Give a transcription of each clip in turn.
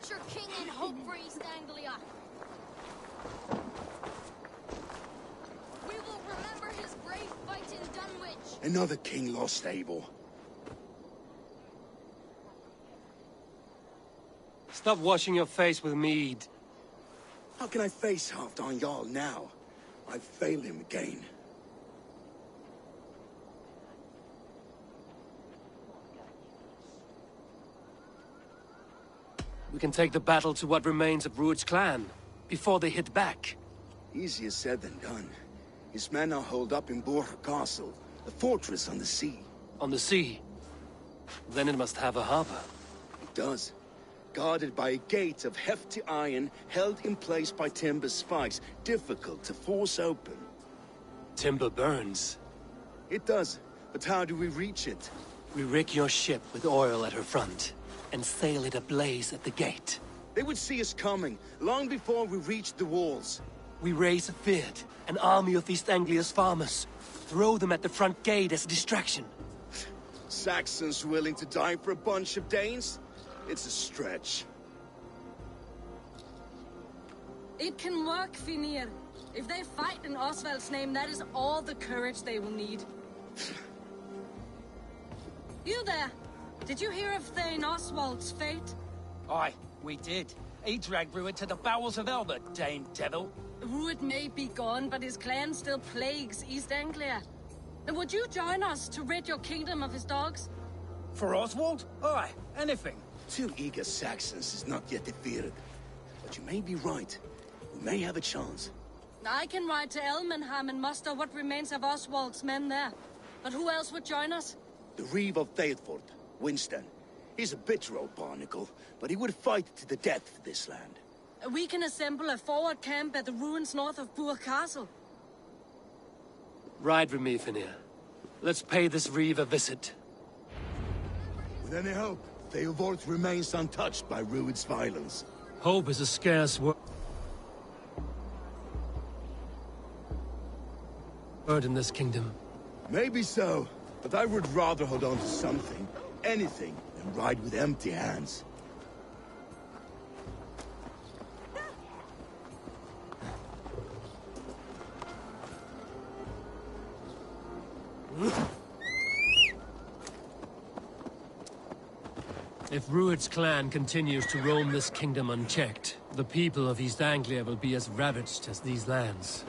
future king and hope for East Anglia. We will remember his brave fight in Dunwich. Another king lost Abel. Stop washing your face with mead. How can I face Halfdan Jarl now? I've failed him again. We can take the battle to what remains of Rued's clan, before they hit back. Easier said than done. His men are holed up in Borg Castle, a fortress on the sea. On the sea? Then it must have a harbor. It does. Guarded by a gate of hefty iron, held in place by timber spikes, difficult to force open. Timber burns. It does, but how do we reach it? We rig your ship with oil at her front, and sail it ablaze at the gate. They would see us coming, long before we reached the walls. We raise a Fyrd, an army of East Anglia's farmers. Throw them at the front gate as a distraction. Saxons willing to die for a bunch of Danes? It's a stretch. It can work, Finir. If they fight in Oswald's name, that is all the courage they will need. You there! Did you hear of Thane Oswald's fate? Aye, we did. He dragged Rued to the bowels of hell, the Dane devil. Rued may be gone, but his clan still plagues East Anglia. Would you join us to rid your kingdom of his dogs? For Oswald? Aye, anything. 2 eager Saxons is not yet defeated. But you may be right. We may have a chance. I can ride to Elmenham and muster what remains of Oswald's men there. But who else would join us? The Reeve of Thetford, Winston. He's a bitter old barnacle, but he would fight to the death for this land. We can assemble a forward camp at the ruins north of Burg Castle. Ride with me, Finir. Let's pay this Reeve a visit. With any hope, Theodort remains untouched by Rued's violence. Hope is a scarce word in this kingdom. Maybe so, but I would rather hold on to something, anything, than ride with empty hands. If Rued's clan continues to roam this kingdom unchecked, the people of East Anglia will be as ravaged as these lands.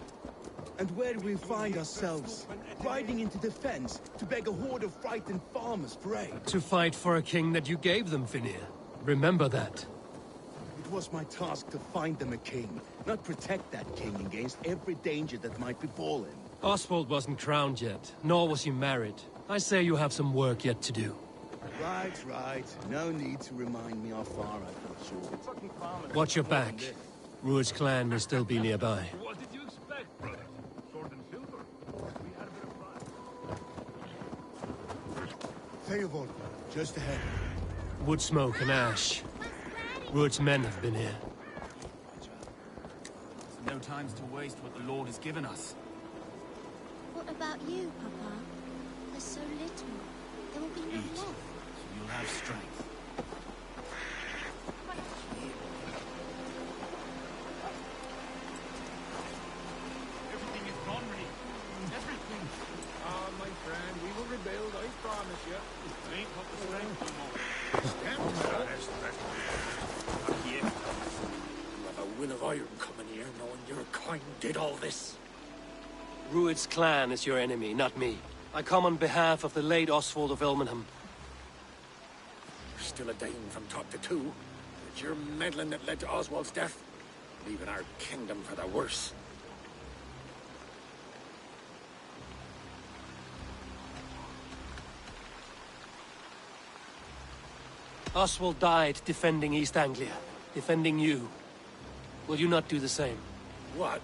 And where do we find ourselves? Riding into defense to beg a horde of frightened farmers for aid. To fight for a king that you gave them, Finir. Remember that. It was my task to find them a king, not protect that king against every danger that might befall him. Oswald wasn't crowned yet, nor was he married. I say you have some work yet to do. Right. No need to remind me how far I've matured. Watch your back. Rued's clan may still be nearby. What did you expect, brother? Sword and silver? We had a bit of fun. Theobald, just ahead. Wood smoke and ash. Rued's men have been here. No times to waste what the Lord has given us. What about you, Papa? There's so little. There will be none Eat, left. so you'll have strength. Everything is gone, Reeve. Everything. Ah, my friend, we will rebuild, I promise you. It ain't got the strength no more. You have a will of iron coming here, knowing your kind did all this. Rued's clan is your enemy, not me. I come on behalf of the late Oswald of Elmenham. You're still a Dane from top to two. It's your meddling that led to Oswald's death, leaving our kingdom for the worse. Oswald died defending East Anglia, defending you. Will you not do the same? What?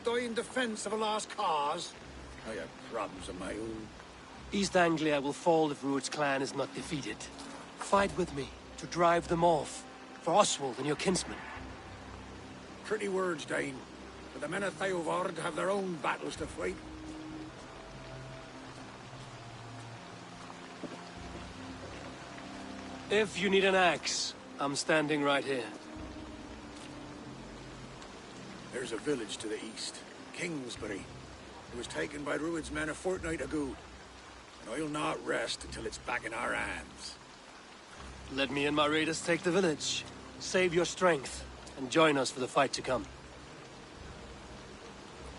Die in defense of a lost cause? I have problems of my own. East Anglia will fall if Rued's clan is not defeated. Fight with me to drive them off, for Oswald and your kinsmen. Pretty words, Dane. But the men of Theovard have their own battles to fight. If you need an axe, I'm standing right here. There's a village to the east, Kingsbury. It was taken by Rued's men a fortnight ago. And I'll not rest until it's back in our hands. Let me and my raiders take the village. Save your strength, and join us for the fight to come.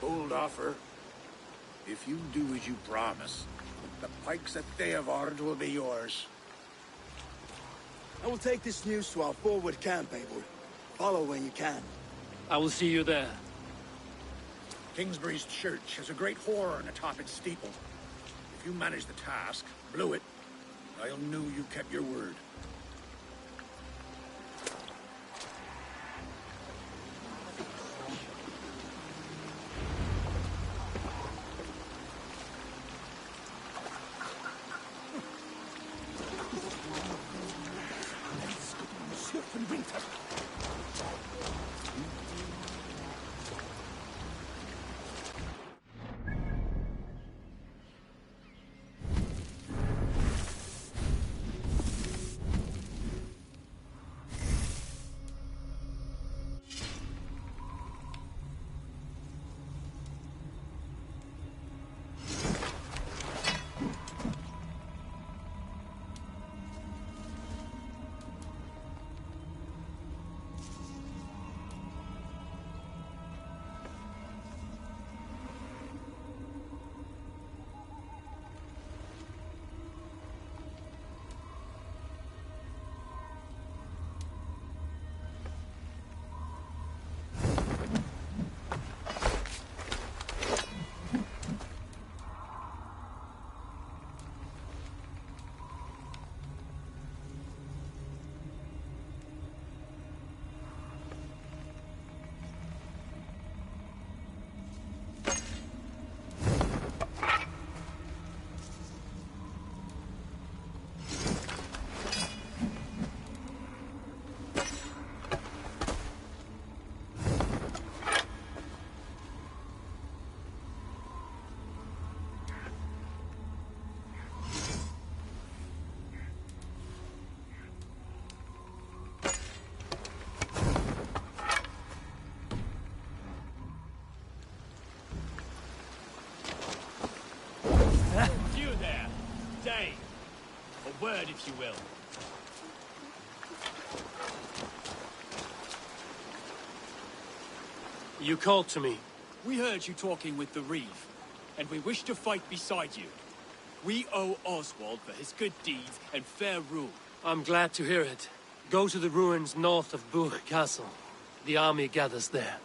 Bold offer. If you do as you promise, the pikes that they have ordered will be yours. I will take this news to our forward camp, Abel. Follow when you can. I will see you there. Kingsbury's church has a great horn atop its steeple. If you manage the task, blew it, I'll know you kept your word. A word, if you will. You called to me. We heard you talking with the Reeve, and we wish to fight beside you. We owe Oswald for his good deeds and fair rule. I'm glad to hear it. Go to the ruins north of Bourg Castle. The army gathers there.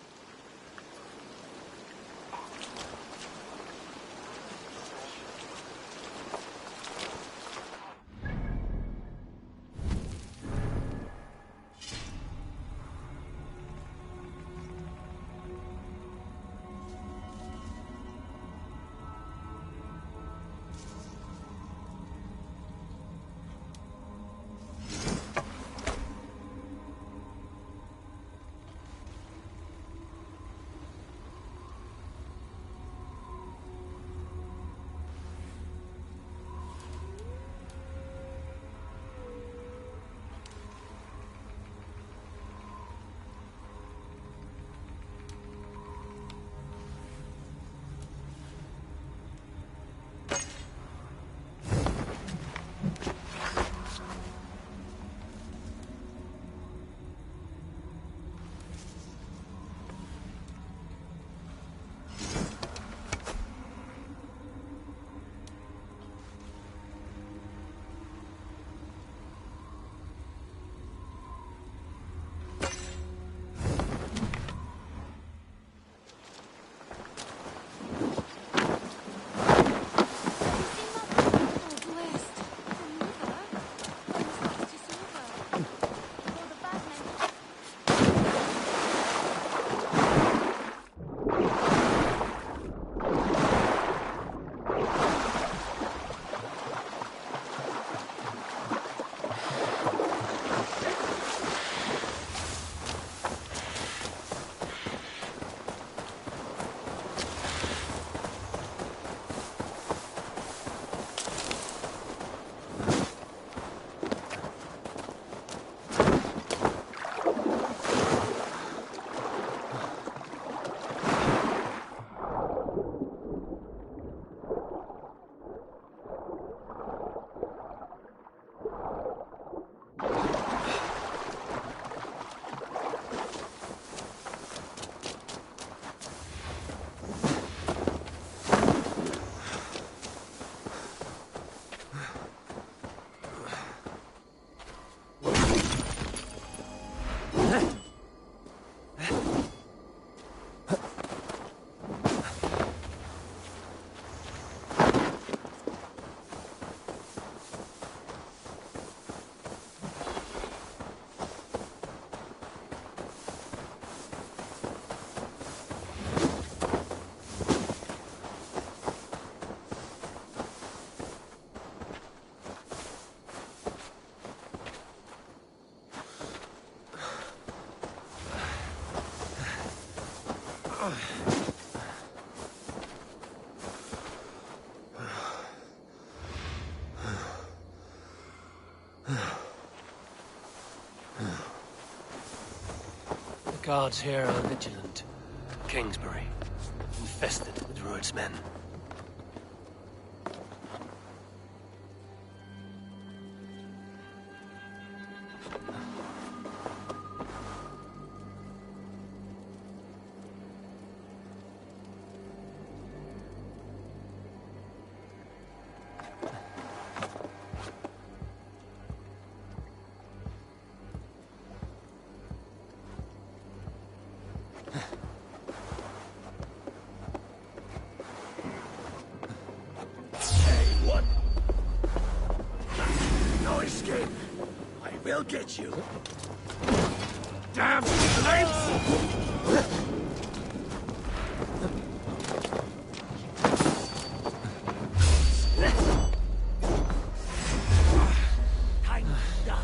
The guards here are vigilant. Kingsbury, infested with Druid's men. We'll get you. Damn slaves! Time to die.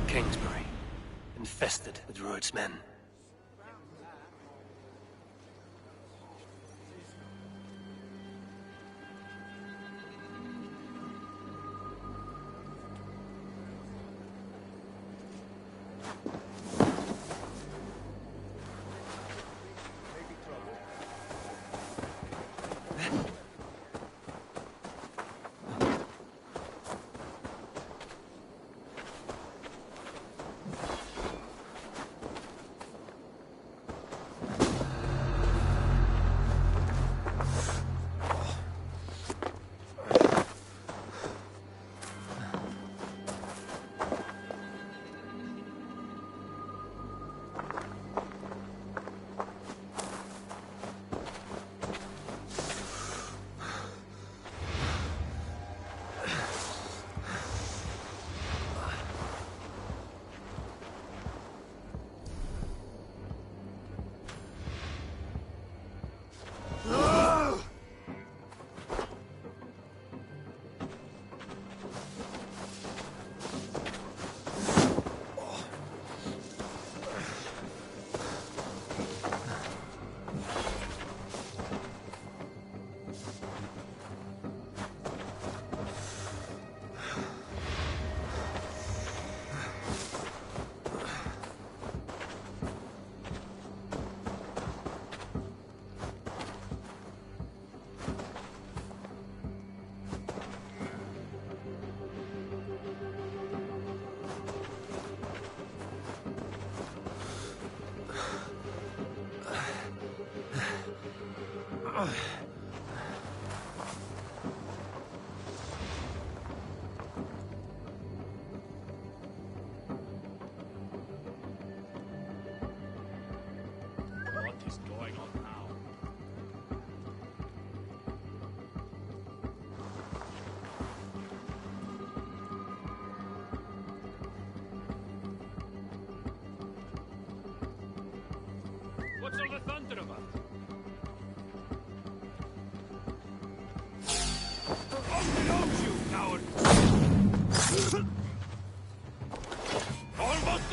Kingsbury, infested with Druid's men. What is going on now? What's all the thunder about? Off the nose, you coward! Almost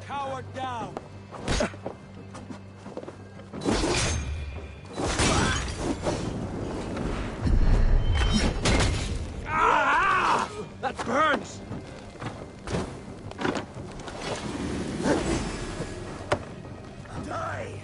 coward down! Ah! That burns! Die!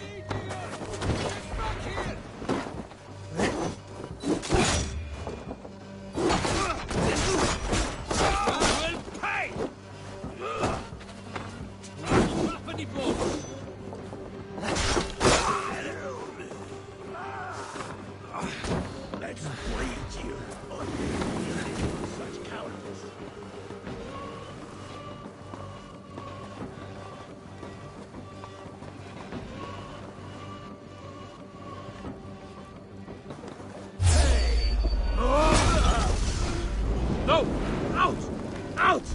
Let's breed you. Such cowardice. No! Out! Out!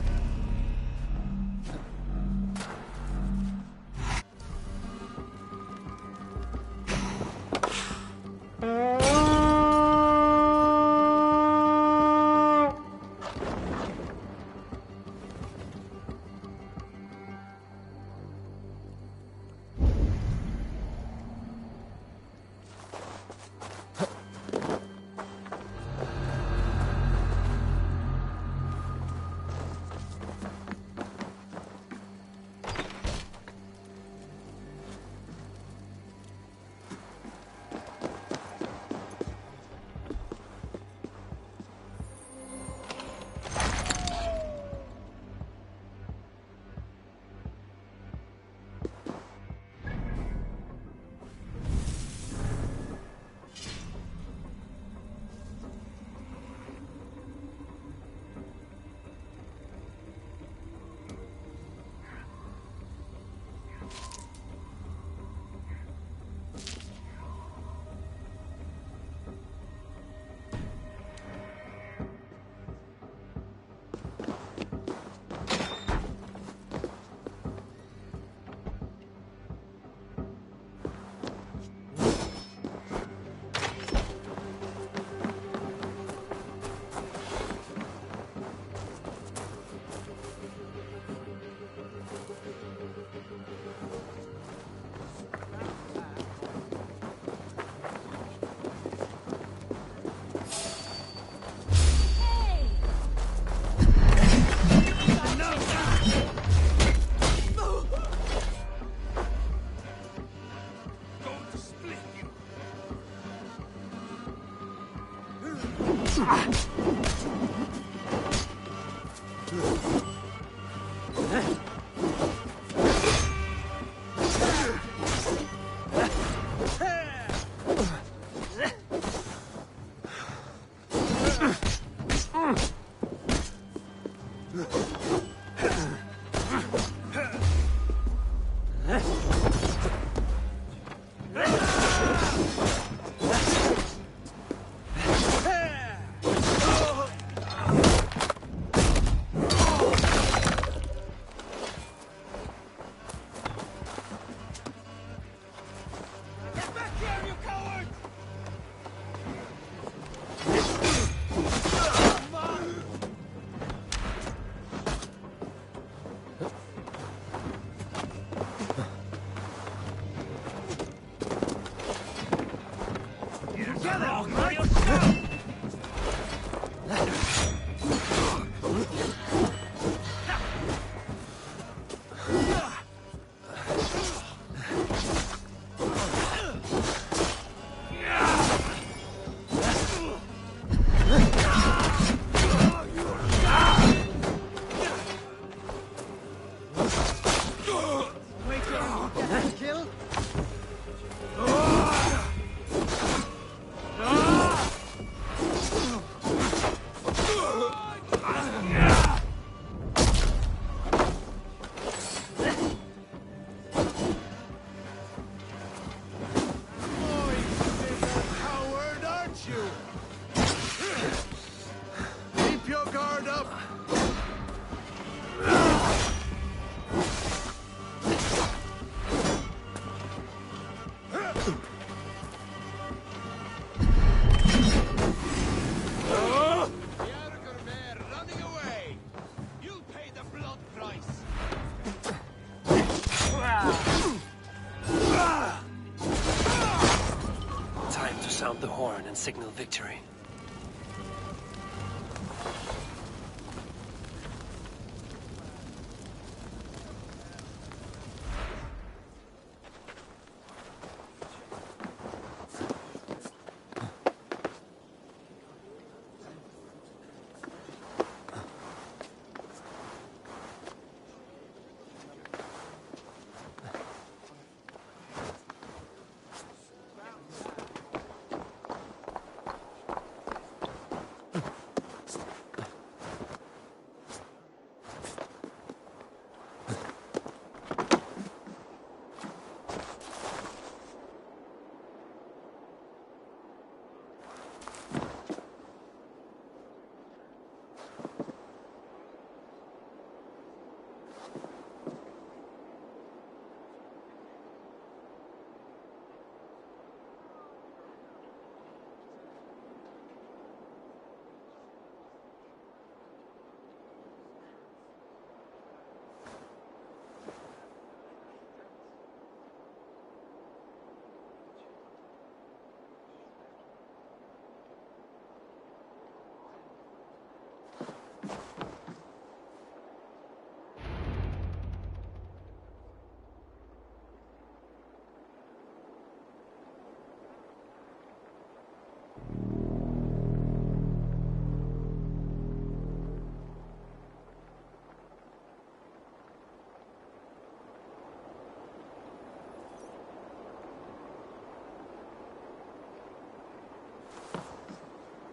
horn and signal victory.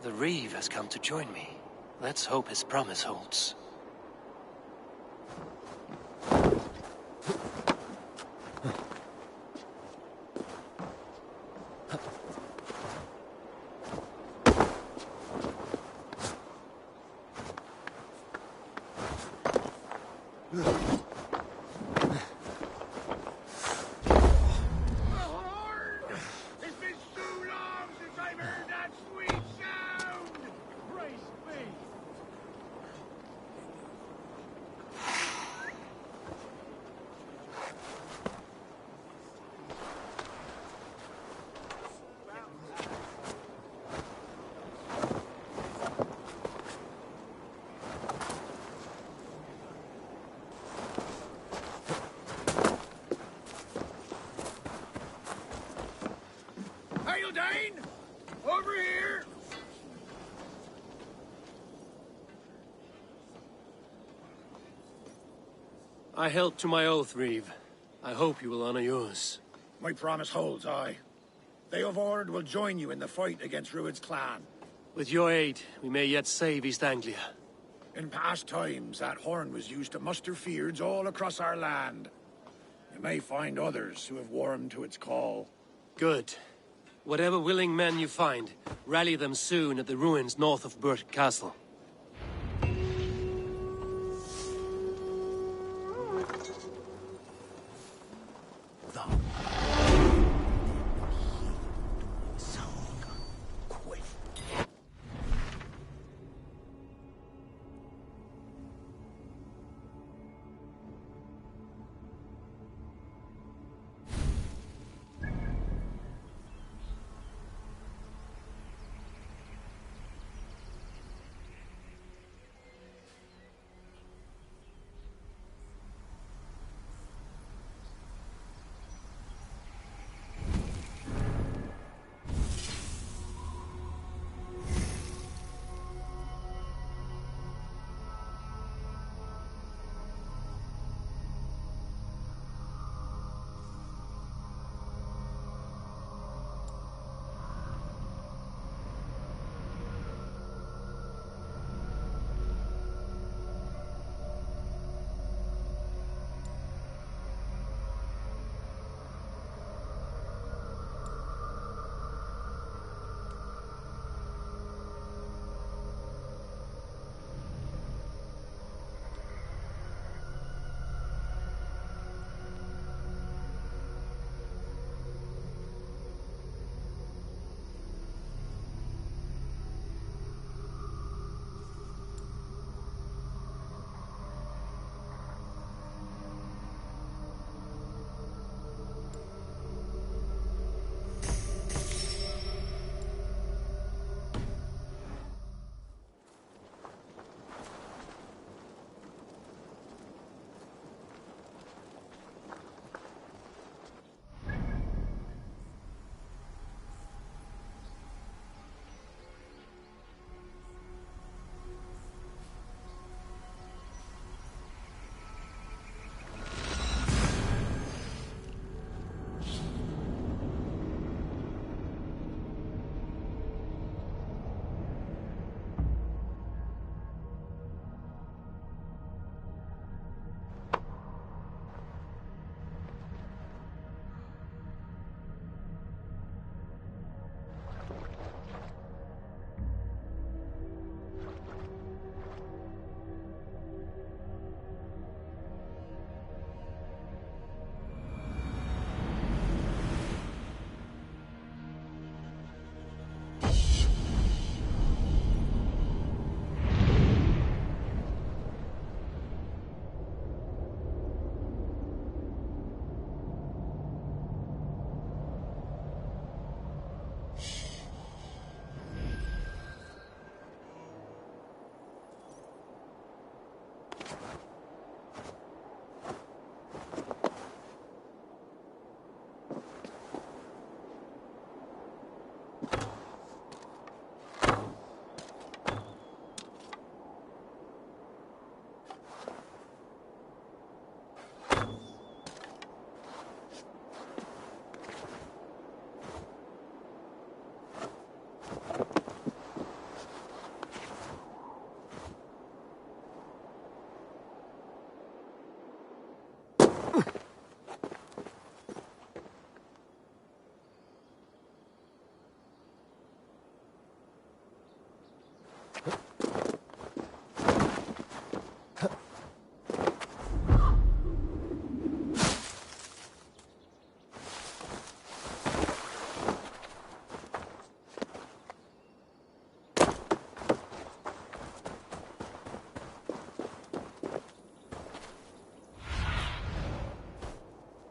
The Reeve has come to join me. Let's hope his promise holds. It's been too long since I've heard that sweet sound! Praise be! Hail, Dane! Over here! I held to my oath, Reeve. I hope you will honor yours. My promise holds, aye. They of Ord will join you in the fight against Rued's clan. With your aid, we may yet save East Anglia. In past times, that horn was used to muster fyrds all across our land. You may find others who have warmed to its call. Good. Whatever willing men you find, rally them soon at the ruins north of Burt Castle.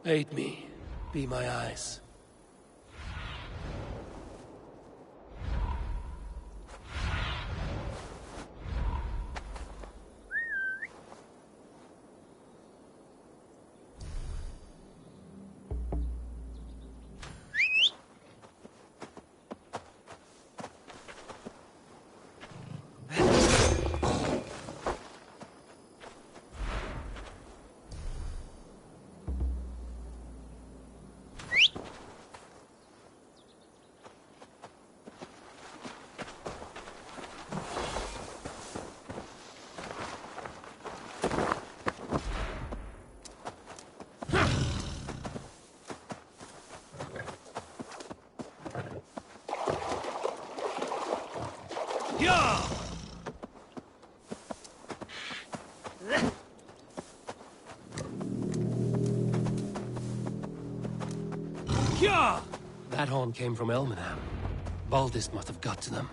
Aid me. Be my eyes. That horn came from Elmenham. Baldist must have got to them.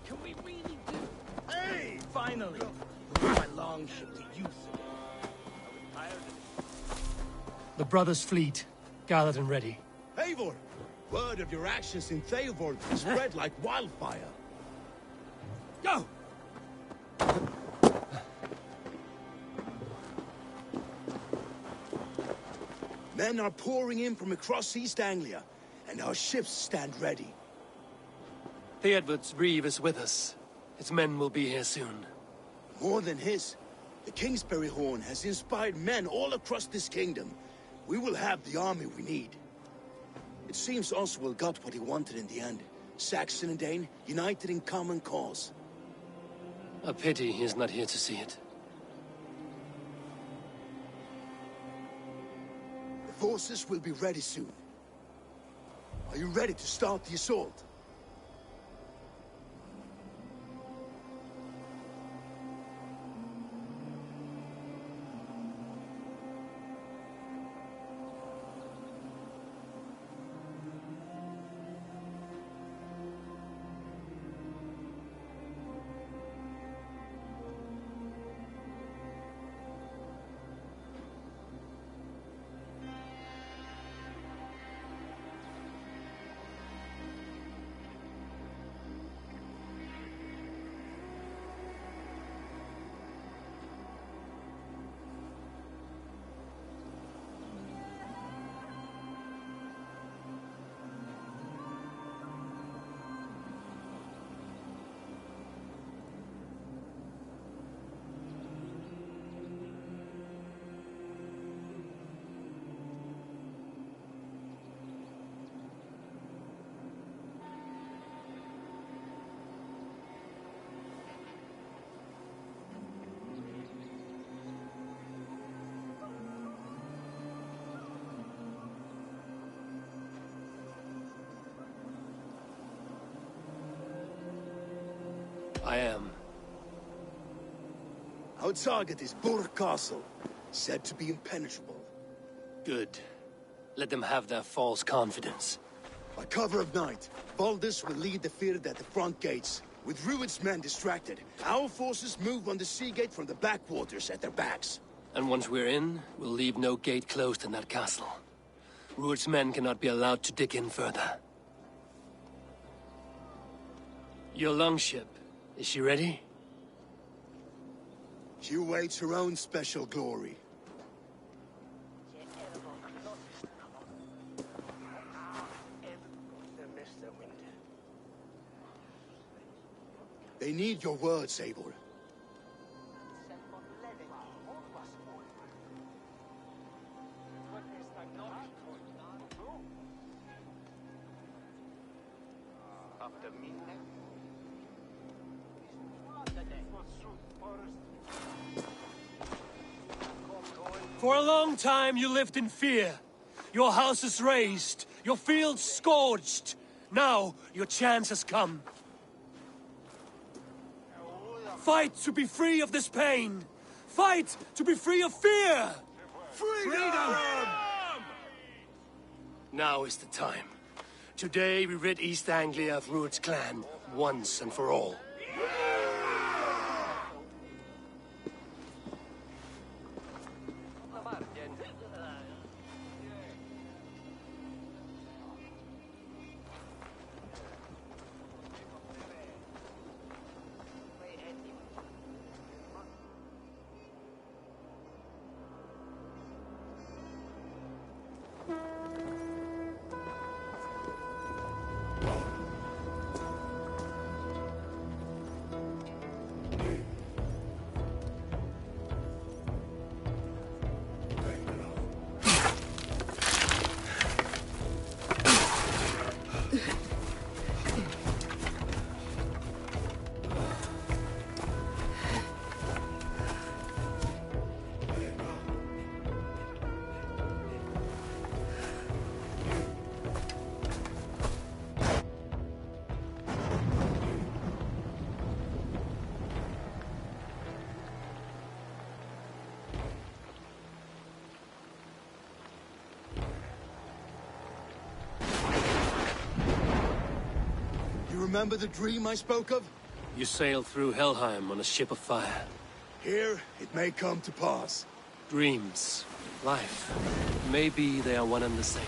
Can we really do... Hey! Finally! My longship to use it. I was tired of it. The brothers' fleet, gathered and ready. Eivor! Word of your actions in Theoborg spread like wildfire. Go! Men are pouring in from across East Anglia, and our ships stand ready. Theodward's reeve is with us. His men will be here soon. More than his, the Kingsbury Horn has inspired men all across this kingdom. We will have the army we need. It seems Oswald got what he wanted in the end. Saxon and Dane united in common cause. A pity he is not here to see it. The forces will be ready soon. Are you ready to start the assault? I am. Our target is Burg Castle, said to be impenetrable. Good. Let them have their false confidence. By cover of night, Baldus will lead the field at the front gates. With Rued's men distracted, our forces move on the sea gate from the backwaters at their backs. And once we're in, we'll leave no gate closed in that castle. Rued's men cannot be allowed to dig in further. Your longship, is she ready? She awaits her own special glory. They need your words, Eivor. For a long time you lived in fear. Your houses razed, your fields scorched. Now your chance has come. Fight to be free of this pain. Fight to be free of fear. Freedom! Now is the time. Today we rid East Anglia of Rued's clan, once and for all. remember the dream I spoke of? You sailed through Helheim on a ship of fire. Here, it may come to pass. Dreams, life, maybe they are one and the same.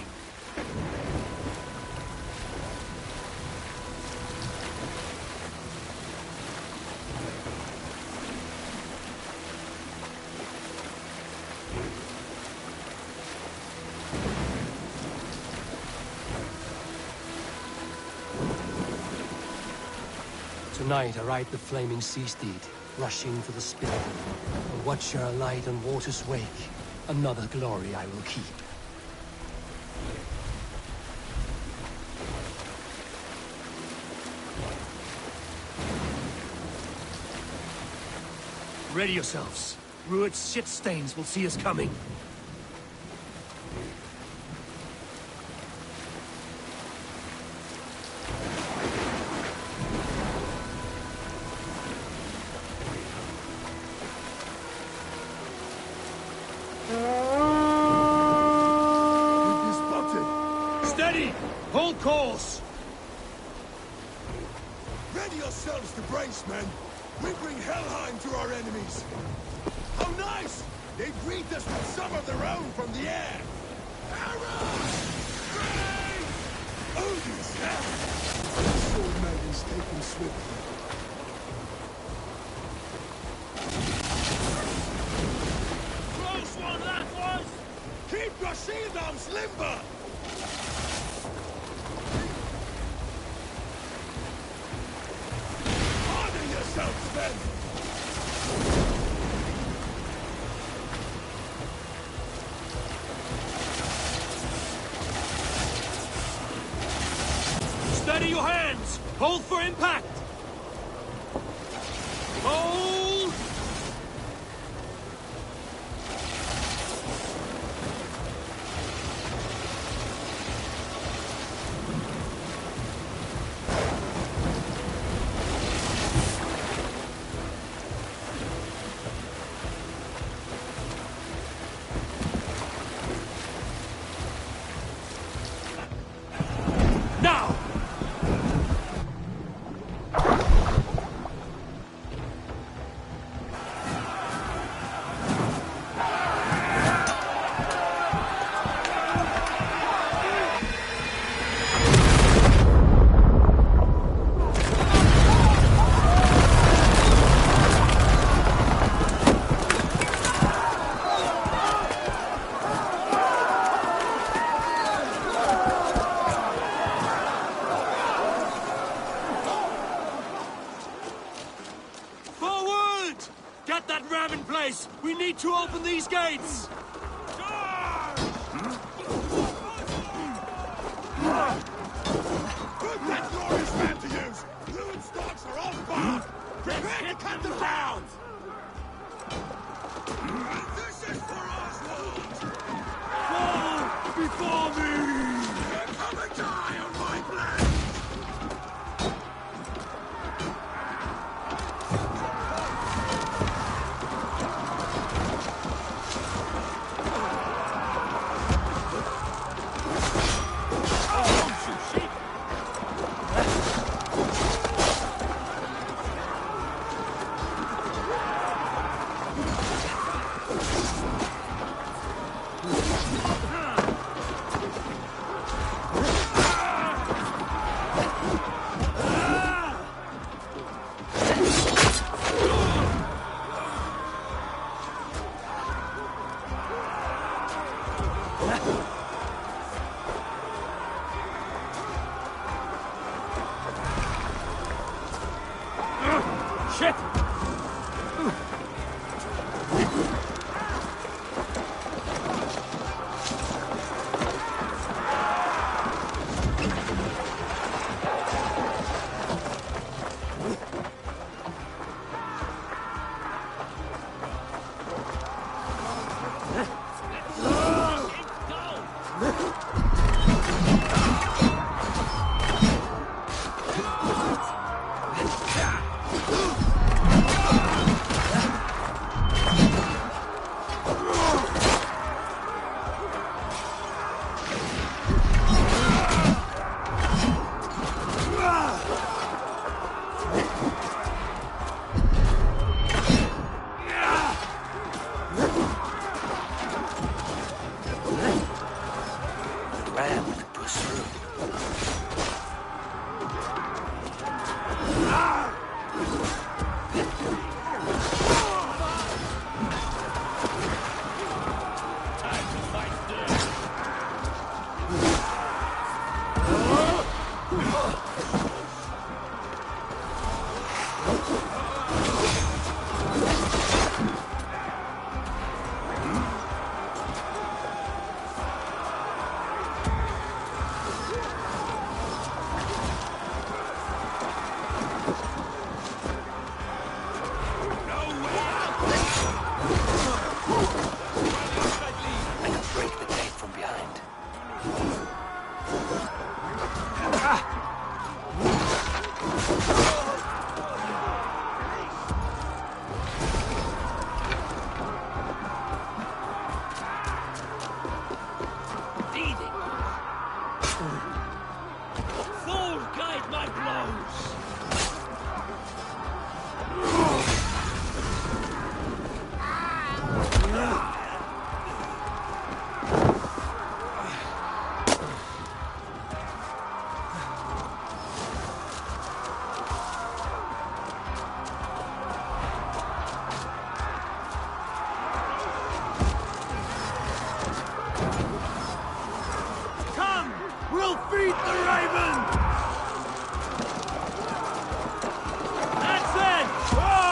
Tonight I ride the flaming sea steed, rushing for the spirit, and watch her light on water's wake. Another glory I will keep. Ready yourselves. Rued's shit stains will see us coming. Hold course! Ready yourselves to brace, men! We bring Helheim to our enemies! How nice! They greet us with some of their own from the air! Arrows! Great! Odin's hell! The sword maidens taken swiftly. Close one, that was! Keep your shield arms limber! Yourselves, men! Steady your hands! Hold for impact! Hold! Now! Get that ram in place! We need to open these gates! Put that glorious man to use! Ruined stocks are all barred! Prepare to cut them down! This is for Oswald! Fall before me! Come and die on my blade! Shit! Eat the raven! That's it! Ah!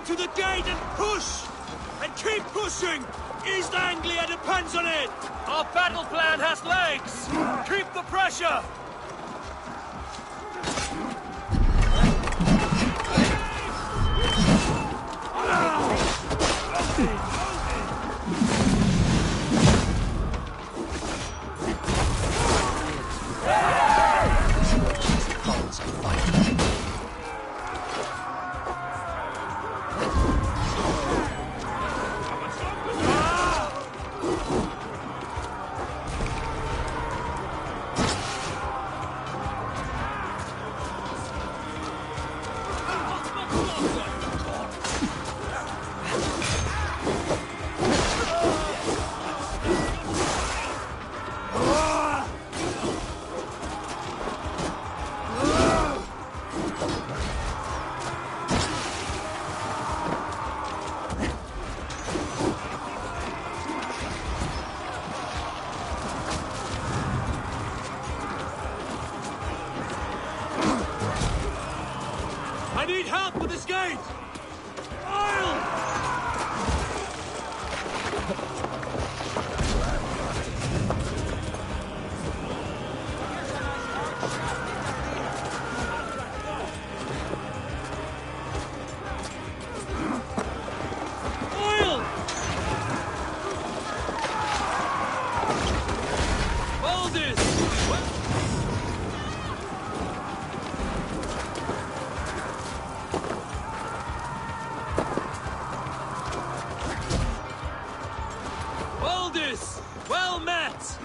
To the gate and push! And keep pushing! East Anglia depends on it! Our battle plan has legs! Keep the pressure! I need help with this gate! Well met!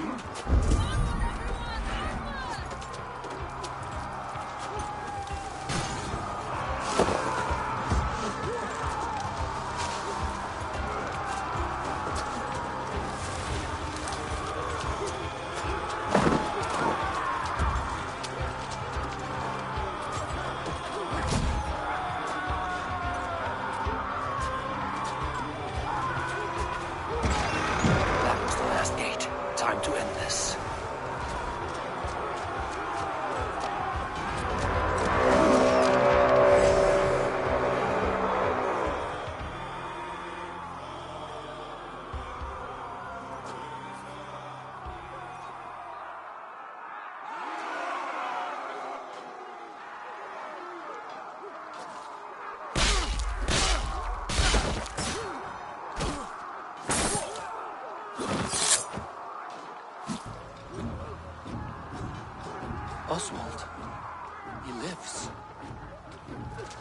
Time to end this. Oswald. He lives.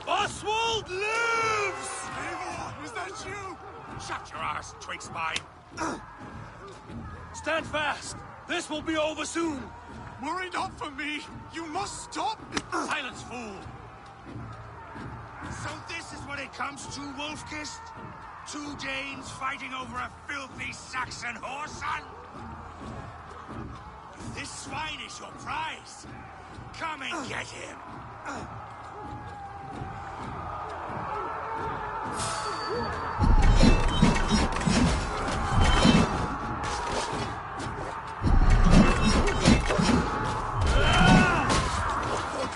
Oswald lives! Eivor, is that you? Shut your ass, twig spine. Stand fast! This will be over soon! Worry not for me. You must stop. Silence, fool! So this is what it comes to, Wolfkist? Two Danes fighting over a filthy Saxon whoreson? This swine is your prize. Come and get him.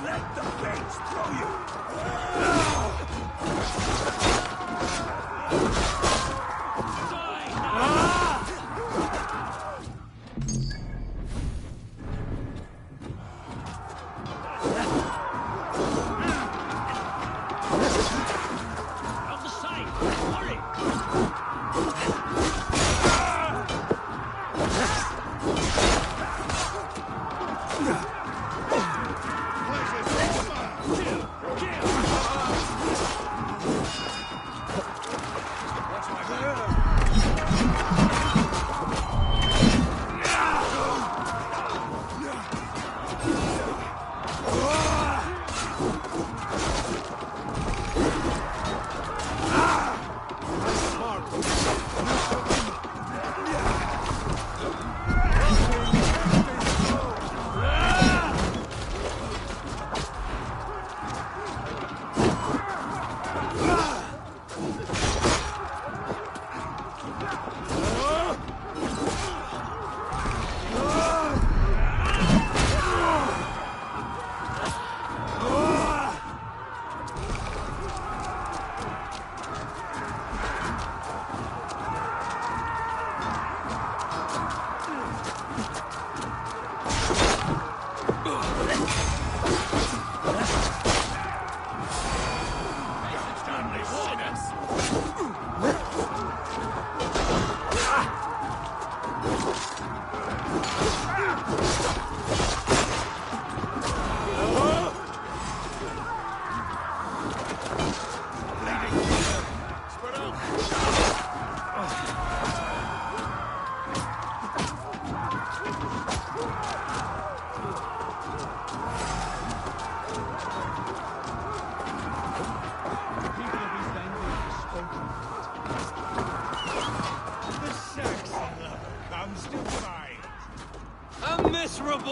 Let the fates throw you!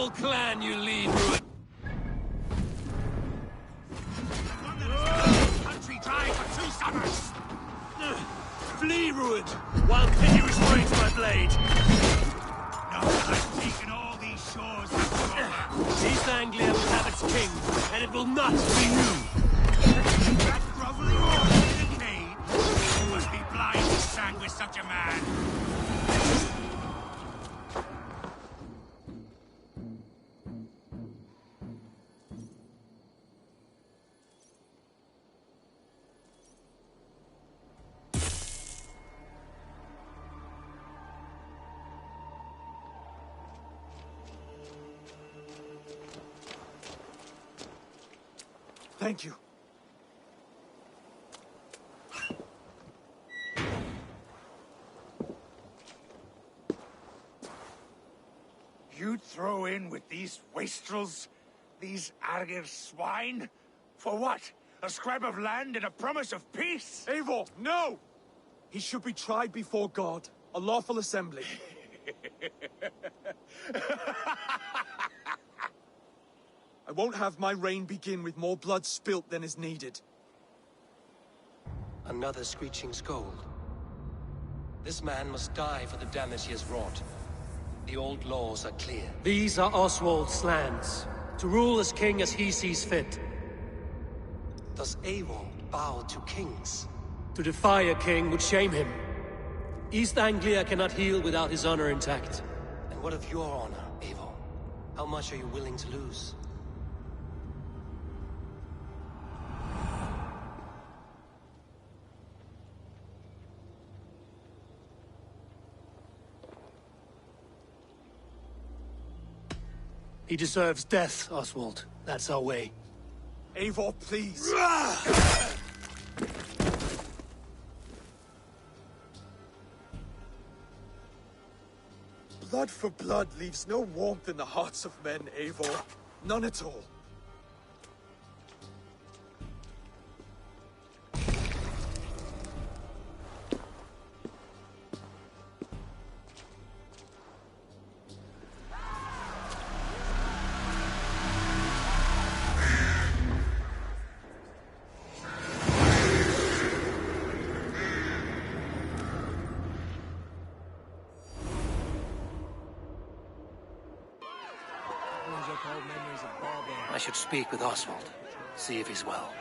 whole clan you lead, Ruin. Country dry for 2 summers! Flee, Ruin, while pity restrains my blade. No, I've taken all these shores before. East Anglia will have its king, and it will not be you. That groveling horse in the cave? You must be blind to stand with such a man. Thank you. You'd throw in with these wastrels? These Argir swine? For what? A scrap of land and a promise of peace? Eivor, no! He should be tried before God, a lawful assembly. I won't have my reign begin with more blood spilt than is needed. Another screeching scold. This man must die for the damage he has wrought. The old laws are clear. These are Oswald's lands, to rule as king as he sees fit. Does Eivor bow to kings? To defy a king would shame him. East Anglia cannot heal without his honor intact. And what of your honor, Eivor? How much are you willing to lose? He deserves death, Oswald. That's our way. Eivor, please. Blood for blood leaves no warmth in the hearts of men, Eivor. None at all. I should speak with Oswald. See if he's well.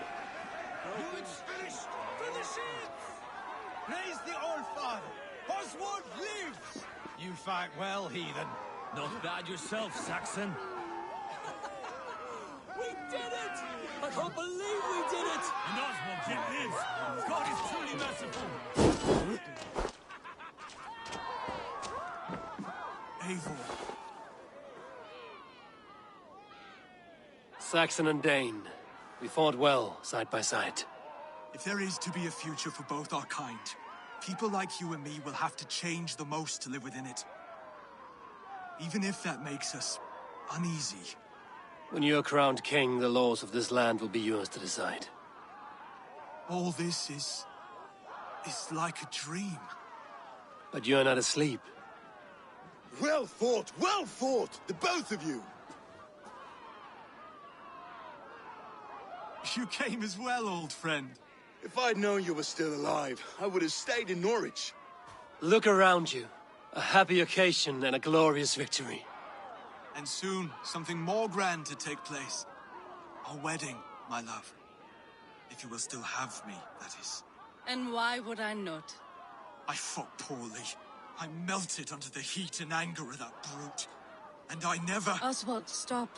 Praise the All-Father! Oswald lives! You fight well, heathen. Not bad yourself, Saxon. We did it! I can't believe we did it! And Oswald yet lives. God is truly merciful. Eivor. Saxon and Dane, we fought well, side by side. If there is to be a future for both our kind, people like you and me will have to change the most to live within it. Even if that makes us uneasy. When you're crowned king, the laws of this land will be yours to decide. All this is like a dream. But you're not asleep. Well fought, the both of you! You came as well, old friend. If I'd known you were still alive, I would have stayed in Norwich. Look around you. A happy occasion and a glorious victory. And soon, something more grand to take place. Our wedding, my love. If you will still have me, that is. And why would I not? I fought poorly. I melted under the heat and anger of that brute. And I never... Oswald, stop.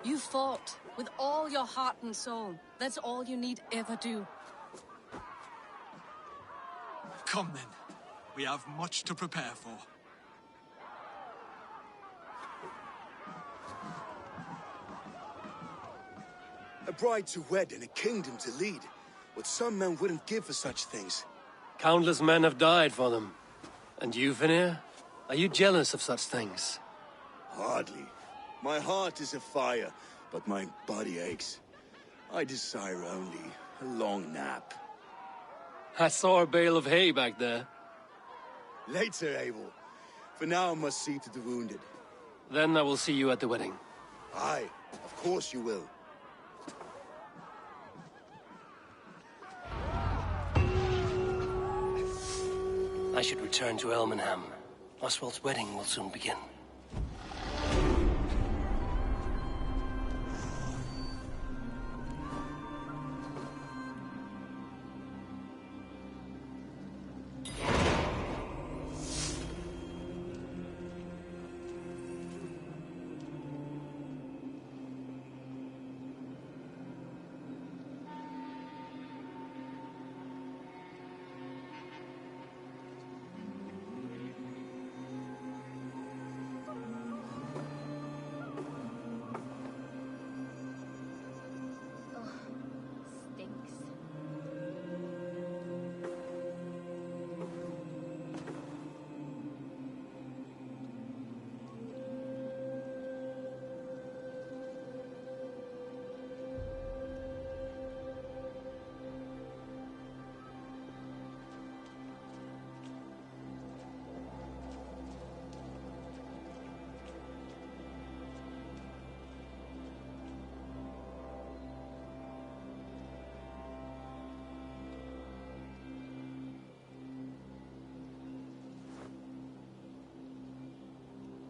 You fought with all your heart and soul. That's all you need ever do. Come then. We have much to prepare for. A bride to wed and a kingdom to lead. What some men wouldn't give for such things. Countless men have died for them. And you, Vanir? Are you jealous of such things? Hardly. My heart is afire, but my body aches. I desire only a long nap. I saw a bale of hay back there. Later, Abel. For now I must see to the wounded. Then I will see you at the wedding. Aye, of course you will. I should return to Elmenham. Oswald's wedding will soon begin. Stinks.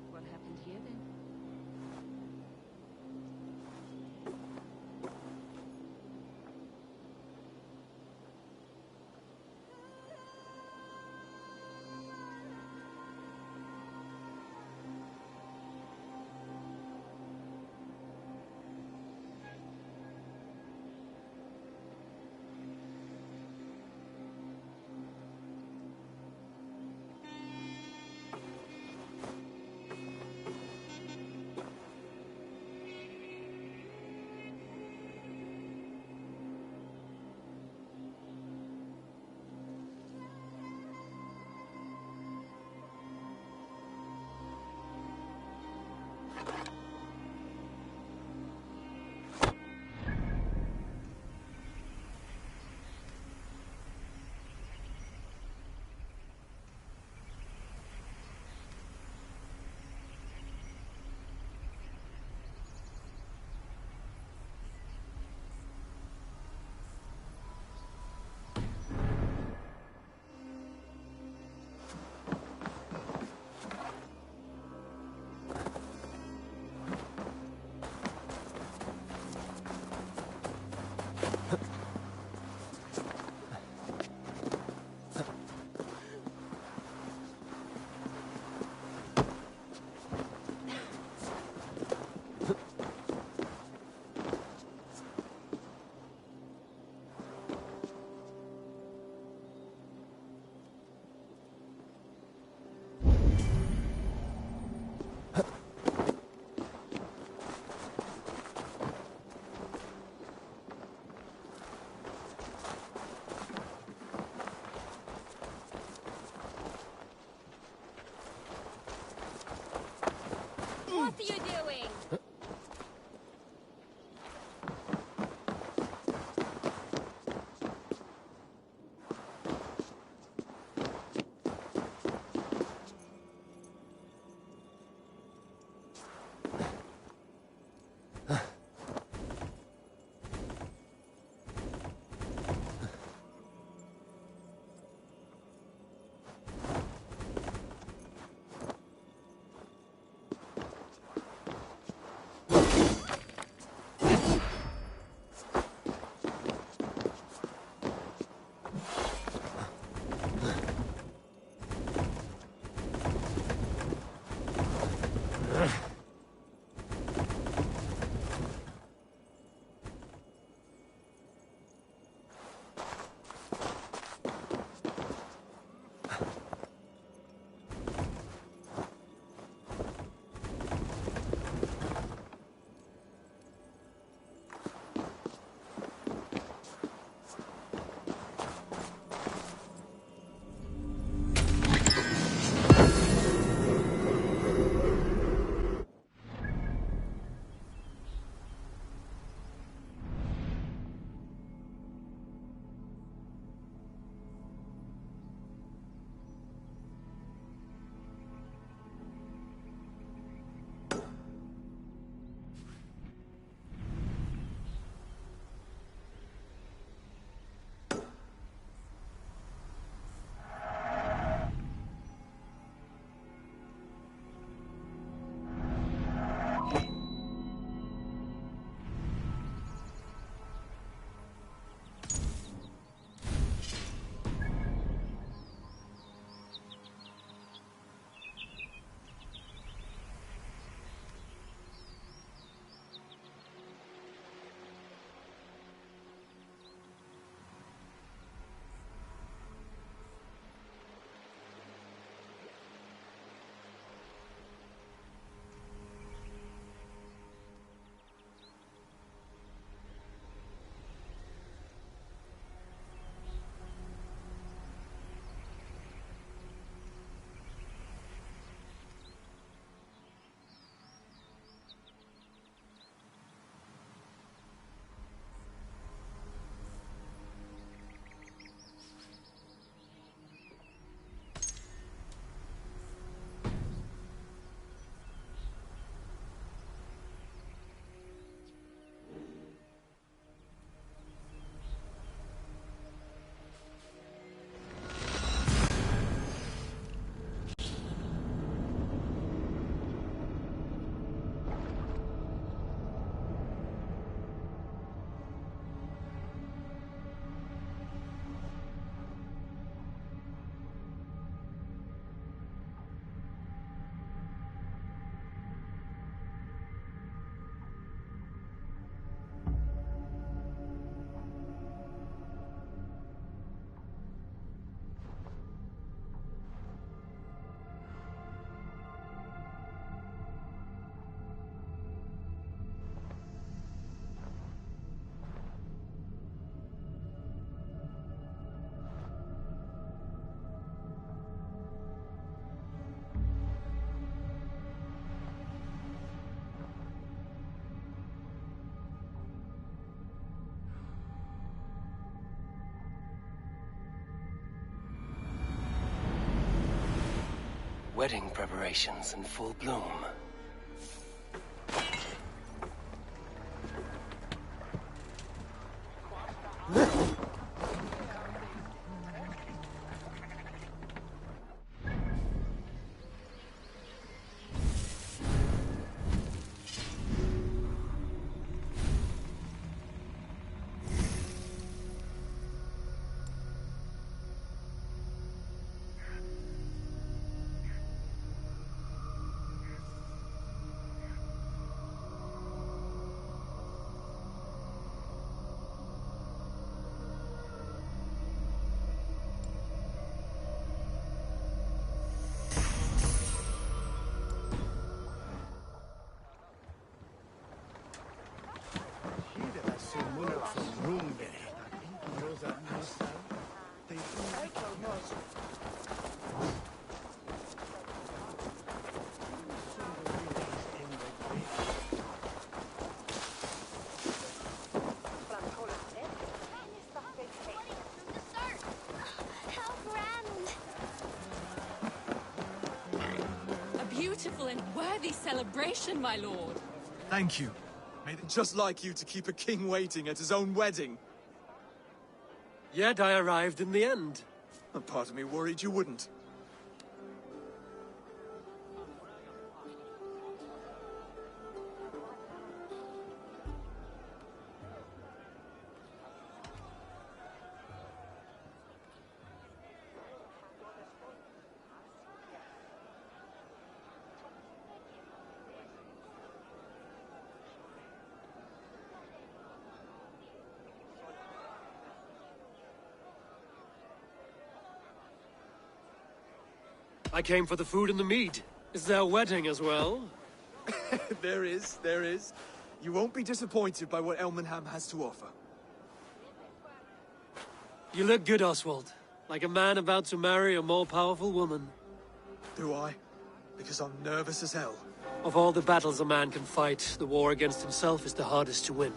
What happened here then? What are you doing? Wedding preparations in full bloom. Beautiful and worthy celebration, my lord. Thank you. Just like you to keep a king waiting at his own wedding. Yet I arrived in the end. A part of me worried you wouldn't. I came for the food and the mead. Is there a wedding as well? There is. You won't be disappointed by what Elmenham has to offer. You look good, Oswald. Like a man about to marry a more powerful woman. Do I? Because I'm nervous as hell. Of all the battles a man can fight, the war against himself is the hardest to win.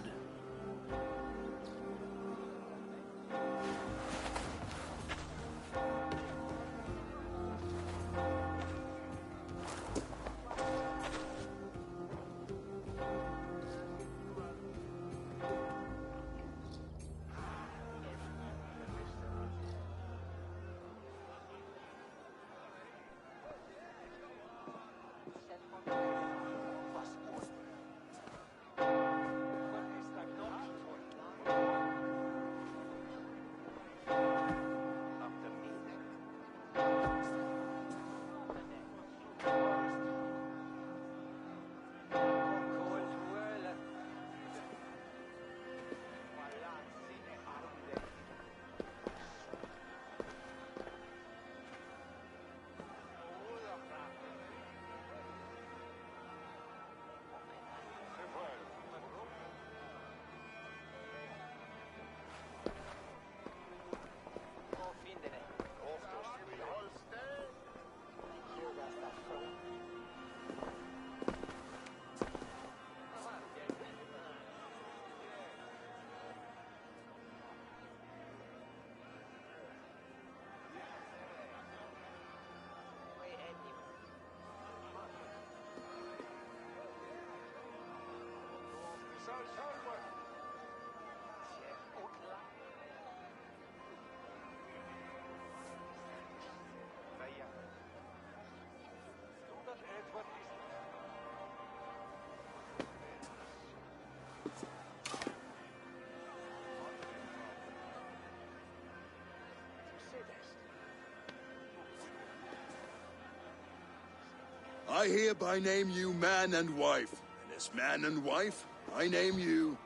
I hereby name you man and wife, and as man and wife, I name you...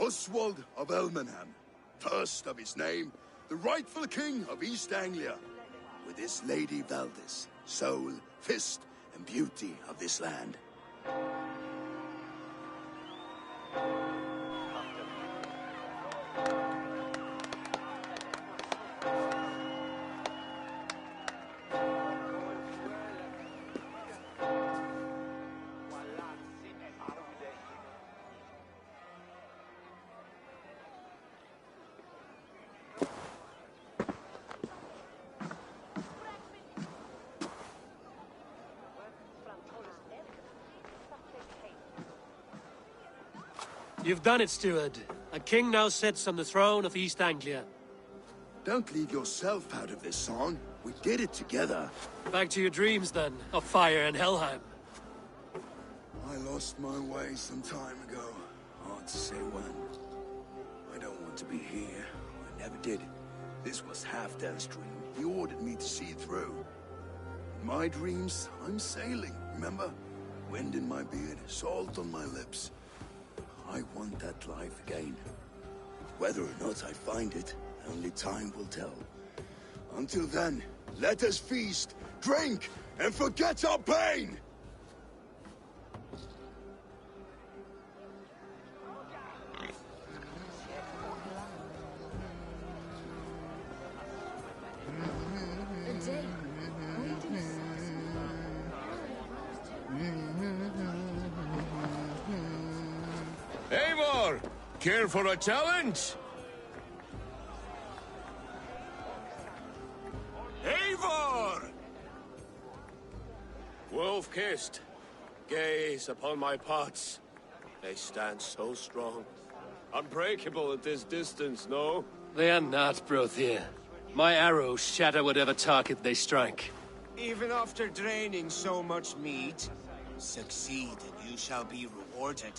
Oswald of Elmenham, first of his name, the rightful king of East Anglia, with his lady Valdis, soul, fist, and beauty of this land. You've done it, steward. A king now sits on the throne of East Anglia. Don't leave yourself out of this song. We did it together. Back to your dreams, then, of fire and Helheim. I lost my way some time ago. Hard to say when. I don't want to be here. I never did. This was Halfdan's dream. He ordered me to see it through. In my dreams, I'm sailing, remember? Wind in my beard, salt on my lips. I want that life again. Whether or not I find it, only time will tell. Until then, let us feast, drink, and forget our pain! Eivor! Care for a challenge? Eivor! Wolf-kissed, gaze upon my pots. They stand so strong. Unbreakable at this distance, no? They are not, Brothir. My arrows shatter whatever target they strike. Even after draining so much meat, succeed and you shall be rewarded.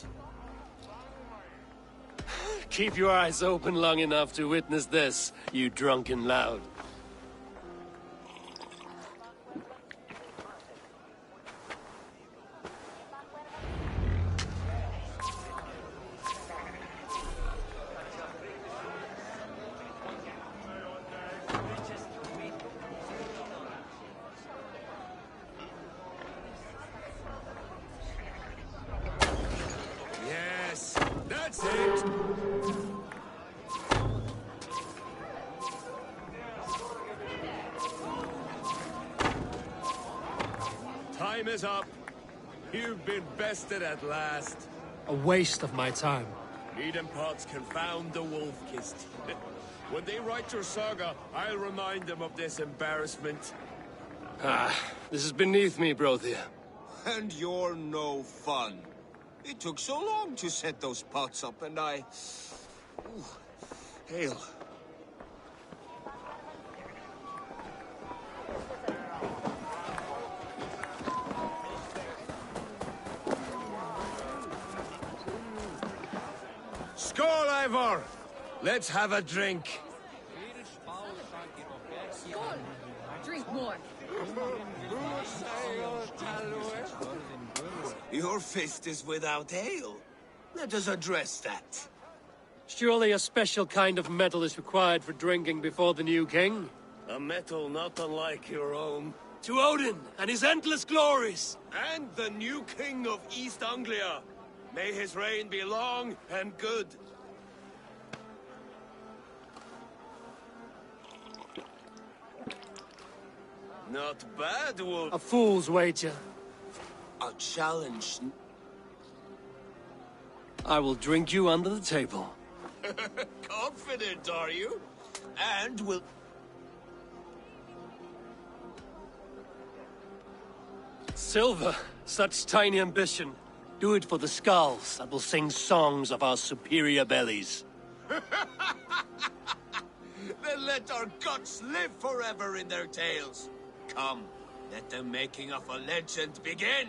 Keep your eyes open long enough to witness this, you drunken loud. Yes, that's it! Time is up. You've been bested at last. A waste of my time. Mead pots confound the wolf-kissed. When they write your saga, I'll remind them of this embarrassment. This is beneath me, Brothir. And you're no fun. It took so long to set those pots up, and I... Ooh, hail. Skål, Eivor! Let's have a drink. Skål! Drink more. Your fist is without ale. Let us address that. Surely a special kind of metal is required for drinking before the new king? A metal not unlike your own. To Odin and his endless glories! And the new king of East Anglia. May his reign be long and good. Not bad, Wolf. A fool's wager. A challenge. I will drink you under the table. Confident, are you? And will... Silver, such tiny ambition. Do it for the skulls that will sing songs of our superior bellies. Then let our guts live forever in their tails. Come, let the making of a legend begin.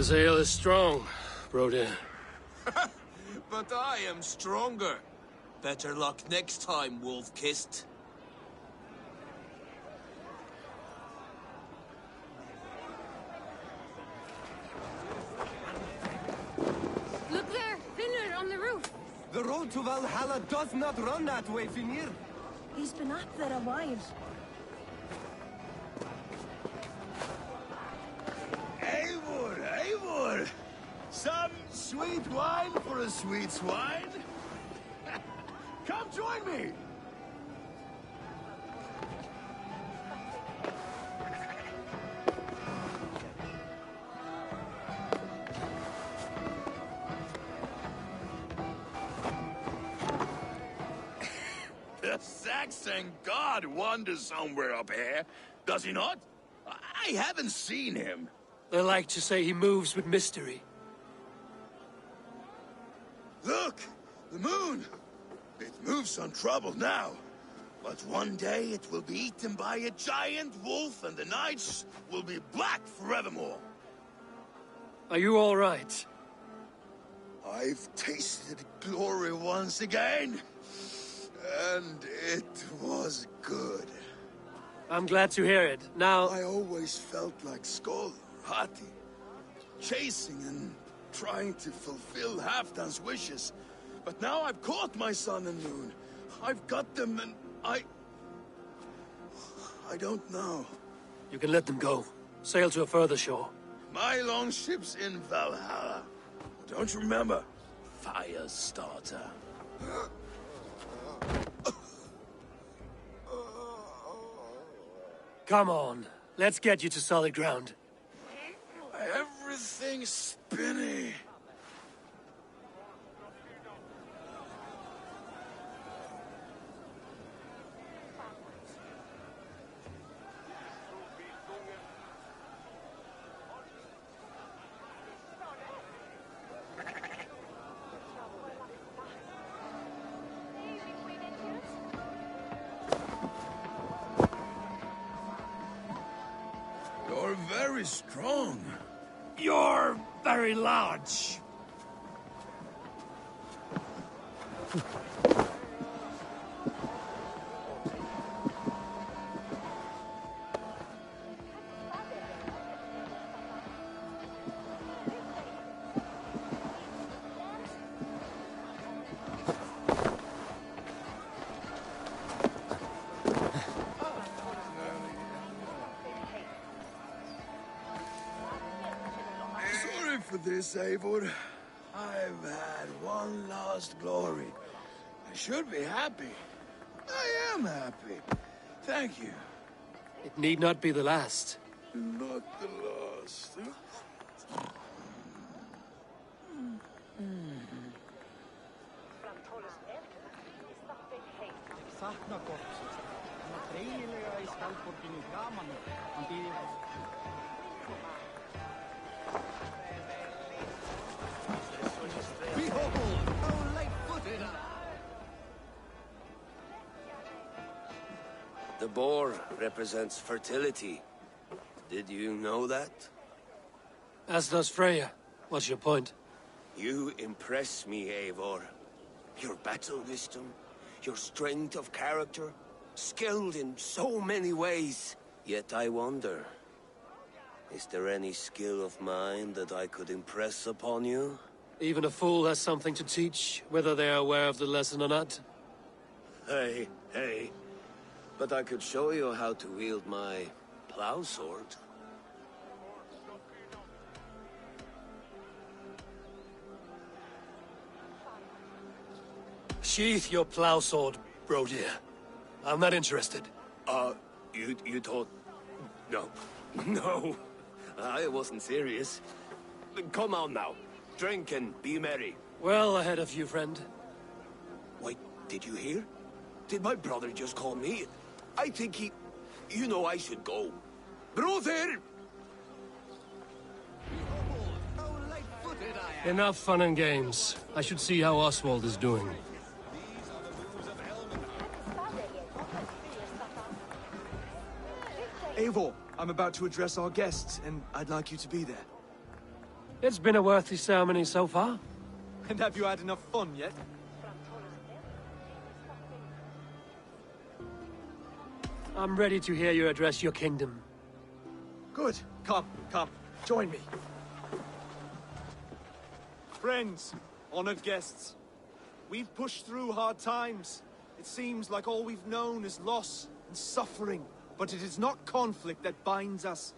This ale is strong, Brody. But I am stronger. Better luck next time, wolf-kissed. Look there, Finner on the roof. The road to Valhalla does not run that way, Finir. He's been up there a while. Eivor, Eivor! Some sweet wine for a sweet swine? Come join me! The Saxon god wanders somewhere up here, does he not? I haven't seen him. They like to say he moves with mystery. Look! The moon! It moves untroubled now. But one day it will be eaten by a giant wolf and the nights will be black forevermore. Are you all right? I've tasted glory once again. And it was good. I'm glad to hear it. Now... I always felt like Skoll, Hati. Chasing and trying to fulfill Halfdan's wishes. But now I've caught my sun and moon. I've got them and I don't know. You can let them go. Sail to a further shore. My longship's in Valhalla. Don't you remember? Fire starter. Come on. Let's get you to solid ground. Everything's spinny. You're very strong. You're very large. Sorry for this, Eivor. I've had one last glory. I should be happy. I am happy. Thank you. It need not be the last. Not the last. Sakna korpsins. Hann var greinilega í skjaldborginni gaman. Hann býði... Behold, how light-footed I... The boar represents fertility. Did you know that? As does Freya. What's your point? You impress me, Eivor. Your battle wisdom, your strength of character, skilled in so many ways. Yet I wonder, is there any skill of mine that I could impress upon you? Even a fool has something to teach, whether they are aware of the lesson or not. Hey, hey. But I could show you how to wield my plow sword. Sheath your plow sword, bro dear. I'm not interested. You thought... No. No. I wasn't serious. Come on now. Drink and be merry. Well ahead of you, friend. Wait, did you hear? Did my brother just call me? I think he... You know I should go. Brother! Enough fun and games. I should see how Oswald is doing. Eivor, I'm about to address our guests, and I'd like you to be there. It's been a worthy ceremony so far. And have you had enough fun yet? I'm ready to hear you address your kingdom. Good. Come, join me. Friends, honored guests, we've pushed through hard times. It seems like all we've known is loss and suffering, but it is not conflict that binds us.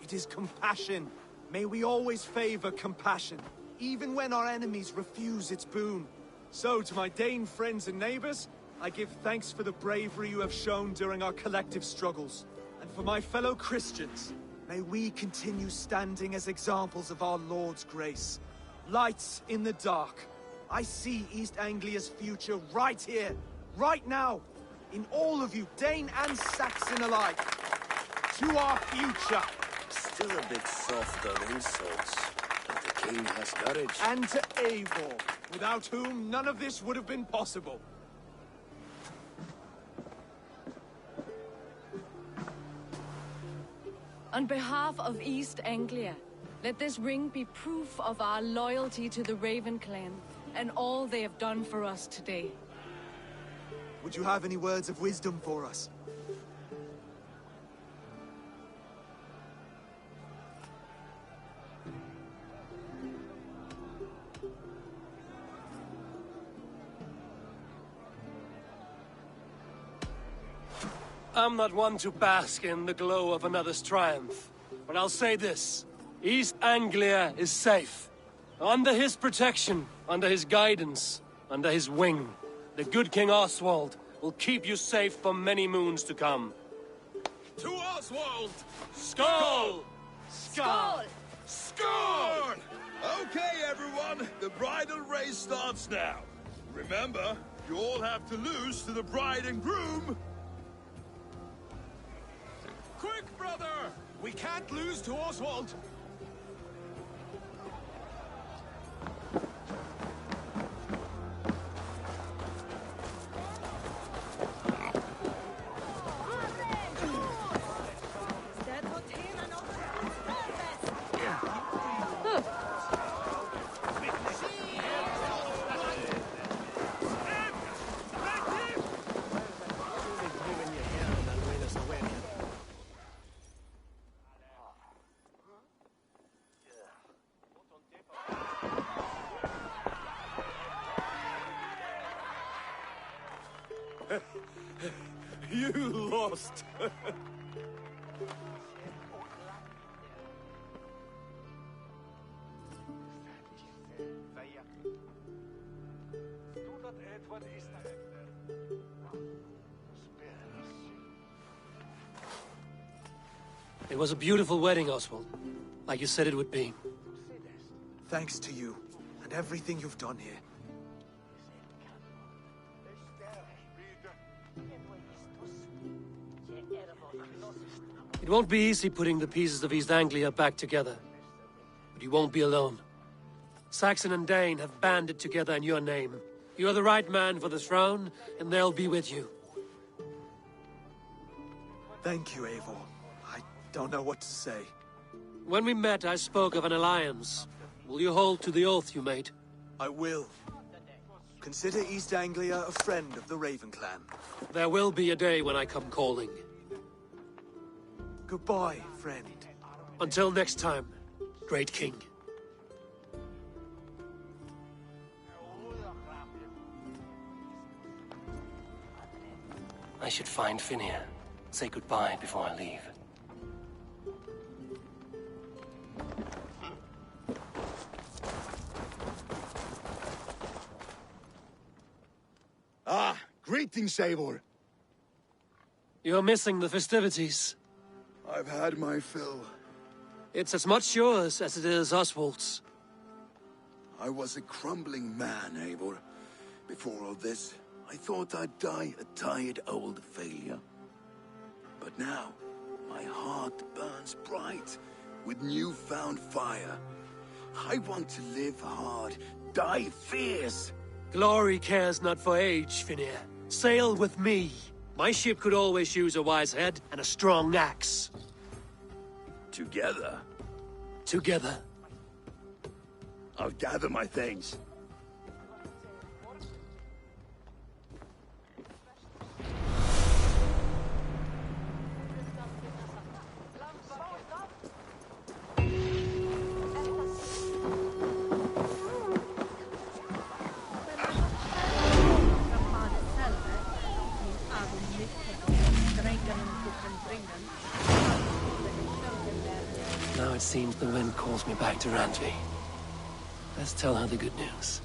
It is compassion. May we always favor compassion, even when our enemies refuse its boon. So, to my Dane friends and neighbors, I give thanks for the bravery you have shown during our collective struggles. And for my fellow Christians, may we continue standing as examples of our Lord's grace. Lights in the dark. I see East Anglia's future right here, right now, in all of you, Dane and Saxon alike. To our future. Still a bit soft on insults, but the king has courage. And to Eivor, without whom none of this would have been possible. On behalf of East Anglia, let this ring be proof of our loyalty to the Raven clan and all they have done for us today. Would you have any words of wisdom for us? I'm not one to bask in the glow of another's triumph, but I'll say this. East Anglia is safe. Under his protection, under his guidance, under his wing, the good King Oswald will keep you safe for many moons to come. To Oswald! Skull! Skull! Score! Okay, everyone, the bridal race starts now. Remember, you all have to lose to the bride and groom. Quick, brother! We can't lose to Oswald. You lost. It was a beautiful wedding, Oswald. Like you said it would be. Thanks to you, and everything you've done here. It won't be easy putting the pieces of East Anglia back together. But you won't be alone. Saxon and Dane have banded together in your name. You're the right man for the throne, and they'll be with you. Thank you, Eivor. I don't know what to say. When we met, I spoke of an alliance. Will you hold to the oath you made? I will. Consider East Anglia a friend of the Raven clan. There will be a day when I come calling. Goodbye, friend. Until next time, great king. I should find Finnir. Say goodbye before I leave. Ah, greetings, Eivor. You're missing the festivities. I've had my fill. It's as much yours as it is Oswald's. I was a crumbling man, Eivor. Before all this, I thought I'd die a tired old failure. But now, my heart burns bright with newfound fire. I want to live hard, die fierce. Glory cares not for age, Finnir. Sail with me. My ship could always use a wise head and a strong axe. Together? Together. I'll gather my things. Now it seems the wind calls me back to Randvi. Let's tell her the good news.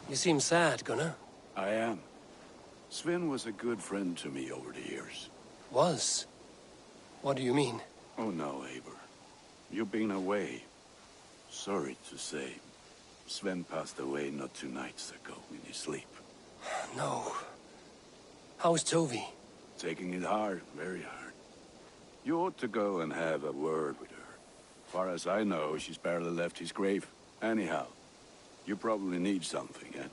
You seem sad, Gunnar. I am. Sven was a good friend to me over the years. Was? What do you mean? Oh no, Eivor. You've been away. Sorry to say, Sven passed away not 2 nights ago in his sleep. No. How's Tovi? Taking it hard, very hard. You ought to go and have a word with her. Far as I know, she's barely left his grave. Anyhow, you probably need something, eh?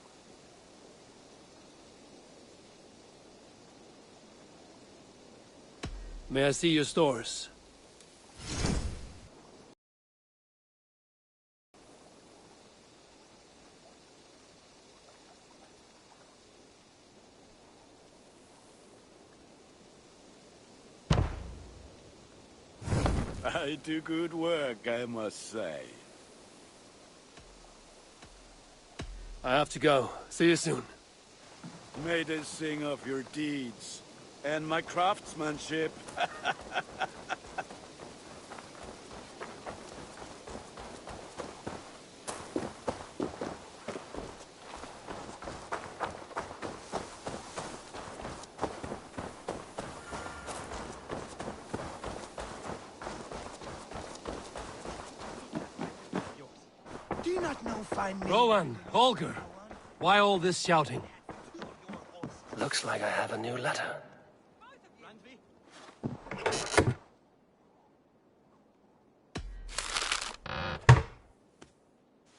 May I see your stores? I do good work, I must say. I have to go. See you soon. May they sing of your deeds and my craftsmanship. Do you not know fine men? Rowan, Holger, why all this shouting? Looks like I have a new letter.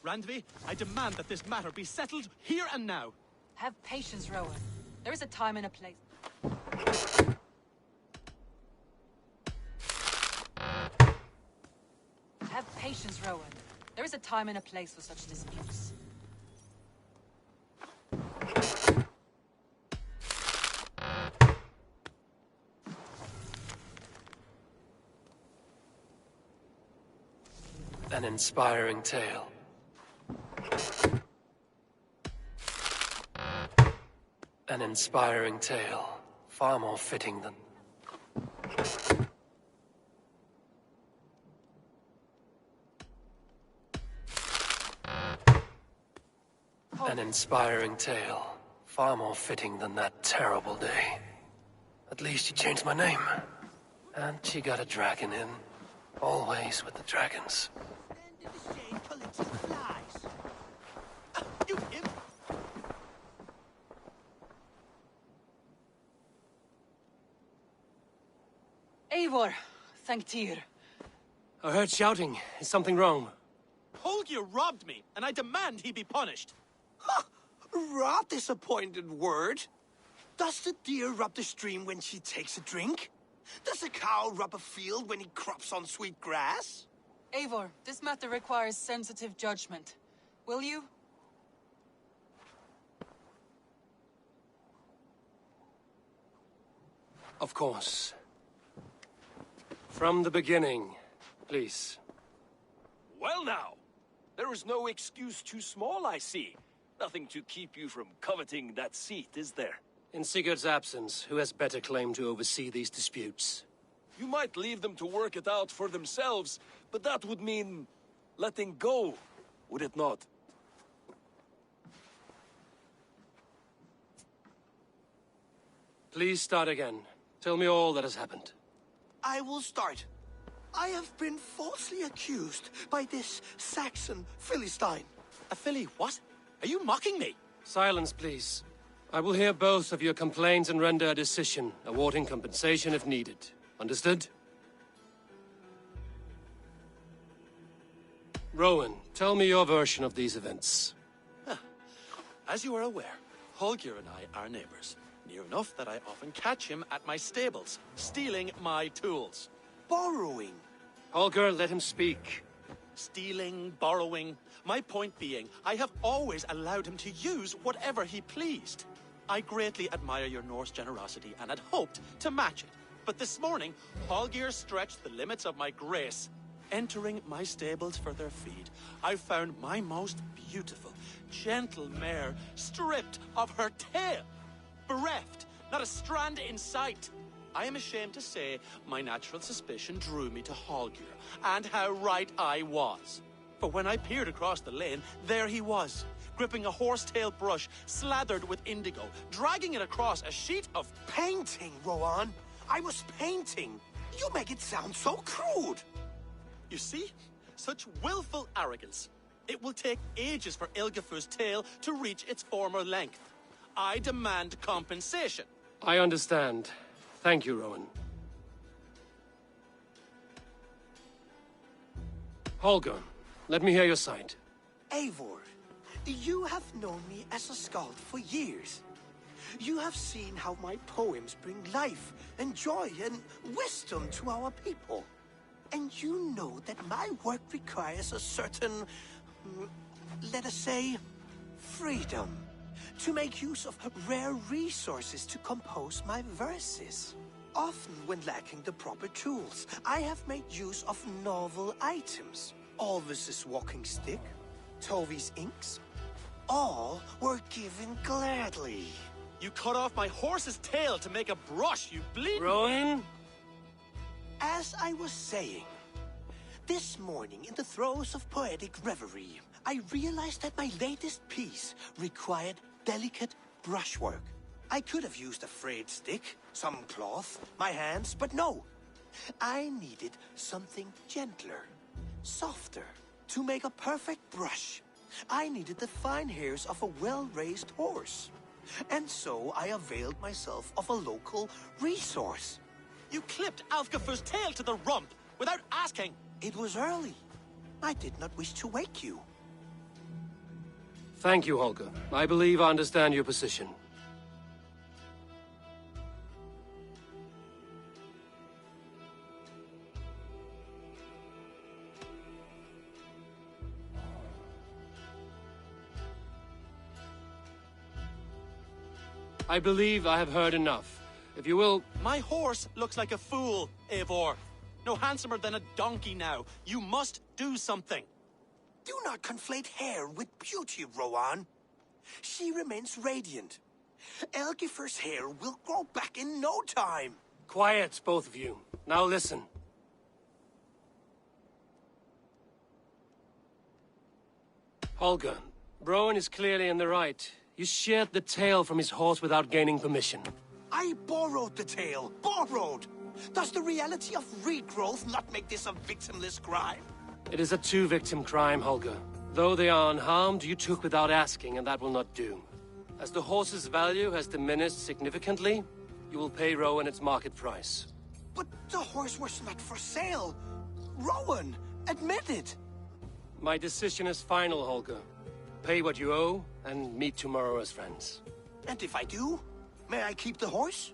Randvi, I demand that this matter be settled here and now. Have patience, Rowan. There is a time and a place. Have patience, Rowan. There is a time and a place for such disputes. An inspiring tale. An inspiring tale. Far more fitting than... An inspiring tale. Far more fitting than that terrible day. At least she changed my name. And she got a dragon in. Always with the dragons. Eivor, thank Tyr. I heard shouting. Is something wrong? Holger robbed me, and I demand he be punished. Raw disappointed word. Does the deer rub the stream when she takes a drink? Does a cow rub a field when he crops on sweet grass? Eivor, this matter requires sensitive judgment. Will you? Of course. From the beginning, please. Well now, there is no excuse too small, I see. Nothing to keep you from coveting that seat, is there? In Sigurd's absence, who has better claim to oversee these disputes? You might leave them to work it out for themselves, but that would mean letting go, would it not? Please start again. Tell me all that has happened. I will start. I have been falsely accused by this Saxon Philistine. A Philly what? Are you mocking me? Silence, please. I will hear both of your complaints and render a decision, awarding compensation if needed. Understood? Rowan, tell me your version of these events. As you are aware, Holger and I are neighbors. Near enough that I often catch him at my stables, stealing my tools. Borrowing. Holger, let him speak. Stealing, borrowing. My point being, I have always allowed him to use whatever he pleased. I greatly admire your Norse generosity and had hoped to match it. But this morning, Holger stretched the limits of my grace. Entering my stables for their feed, I found my most beautiful, gentle mare stripped of her tail. Bereft, not a strand in sight. I am ashamed to say my natural suspicion drew me to Holger, and how right I was. For when I peered across the lane, there he was, gripping a horsetail brush slathered with indigo, dragging it across a sheet of painting, Rowan. I was painting. You make it sound so crude. You see? Such willful arrogance. It will take ages for Ilgafur's tail to reach its former length. I demand compensation. I understand. Thank you, Rowan. Holger, let me hear your side. Eivor, you have known me as a skald for years. You have seen how my poems bring life and joy and wisdom to our people. And you know that my work requires a certain, let us say, freedom. To make use of rare resources to compose my verses. Often when lacking the proper tools, I have made use of novel items. Alvis's walking stick, Tovi's inks, all were given gladly. You cut off my horse's tail to make a brush, you bleed. Rowan? As I was saying, this morning in the throes of poetic reverie, I realized that my latest piece required delicate brushwork. I could have used a frayed stick, some cloth, my hands, but no. I needed something gentler, softer, to make a perfect brush. I needed the fine hairs of a well-raised horse. And so I availed myself of a local resource. You clipped Alfgafur's tail to the rump without asking. It was early. I did not wish to wake you. Thank you, Holger. I believe I understand your position. I believe I have heard enough. If you will... My horse looks like a fool, Eivor. No handsomer than a donkey now. You must do something. Do not conflate hair with beauty, Rowan. She remains radiant. Elgifur's hair will grow back in no time. Quiet, both of you. Now listen. Holger, Rowan is clearly in the right. You sheared the tail from his horse without gaining permission. I borrowed the tale. Borrowed! Does the reality of regrowth not make this a victimless crime? It is a two-victim crime, Holger. Though they are unharmed, you took without asking, and that will not do. As the horse's value has diminished significantly, you will pay Rowan its market price. But the horse was not for sale. Rowan, admit it. My decision is final, Holger. Pay what you owe, and meet tomorrow as friends. And if I do, may I keep the horse?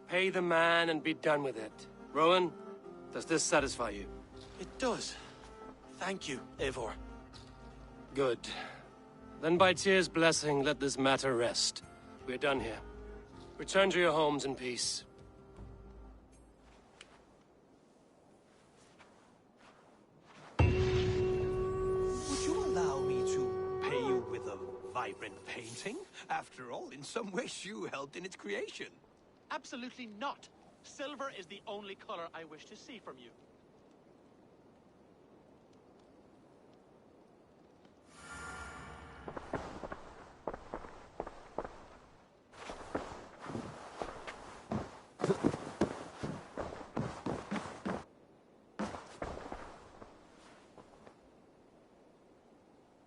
Pay the man and be done with it. Rowan, does this satisfy you? It does. Thank you, Eivor. Good. Then by Tyr's blessing, let this matter rest. We're done here. Return to your homes in peace. Would you allow me to pay you with a vibrant painting? After all, in some ways you helped in its creation. Absolutely not. Silver is the only color I wish to see from you.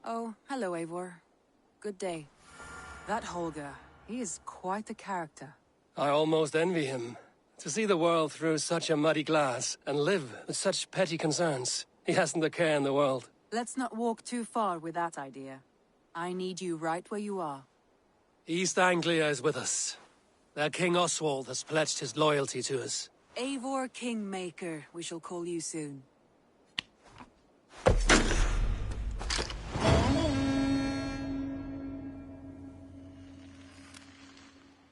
Oh, hello, Eivor. Good day. That Holger, he is quite the character. I almost envy him. To see the world through such a muddy glass, and live with such petty concerns. He hasn't a care in the world. Let's not walk too far with that idea. I need you right where you are. East Anglia is with us. Their King Oswald has pledged his loyalty to us. Eivor Kingmaker, we shall call you soon.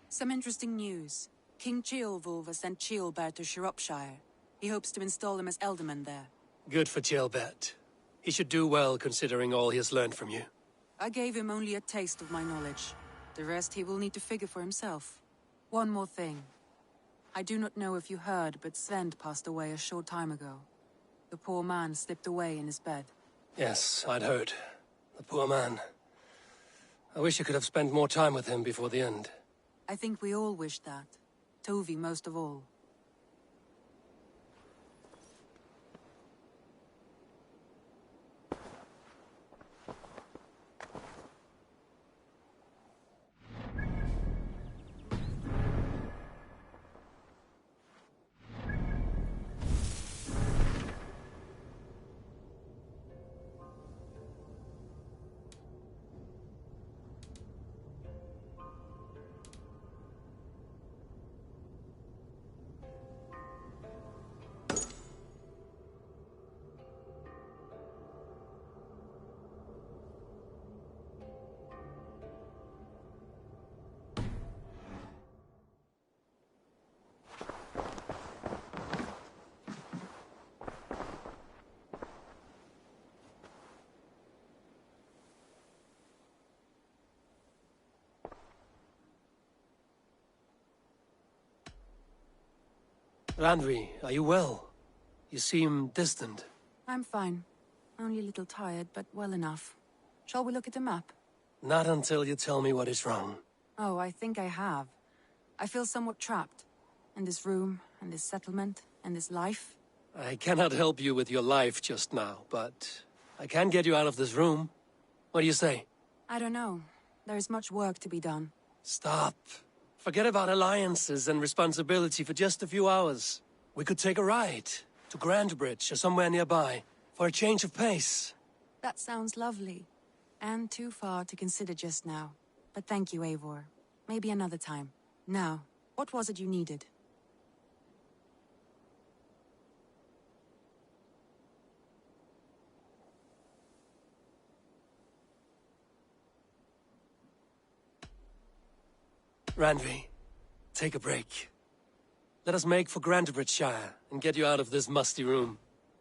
Some interesting news. King Ceolwulf has sent Ceolbert to Shropshire. He hopes to install him as Elderman there. Good for Ceolbert. He should do well considering all he has learned from you. I gave him only a taste of my knowledge. The rest he will need to figure for himself. One more thing. I do not know if you heard, but Svend passed away a short time ago. The poor man slipped away in his bed. Yes, I'd heard. The poor man. I wish I could have spent more time with him before the end. I think we all wish that. Tovi most of all. Randvi, are you well? You seem distant. I'm fine. Only a little tired, but well enough. Shall we look at the map? Not until you tell me what is wrong. Oh, I think I have. I feel somewhat trapped. In this room, and this settlement, and this life. I cannot help you with your life just now, but I can get you out of this room. What do you say? I don't know. There is much work to be done. Stop. Forget about alliances and responsibility for just a few hours. We could take a ride to Grandbridge or somewhere nearby for a change of pace. That sounds lovely. And too far to consider just now. But thank you, Eivor. Maybe another time. Now, what was it you needed? Randvi, take a break. Let us make for Grandbridgeshire and get you out of this musty room.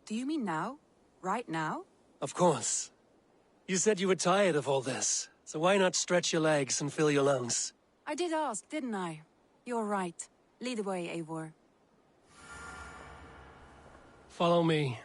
Do you mean now? Right now? Of course. You said you were tired of all this, so why not stretch your legs and fill your lungs? I did ask, didn't I? You're right. Lead the way, Eivor. Follow me.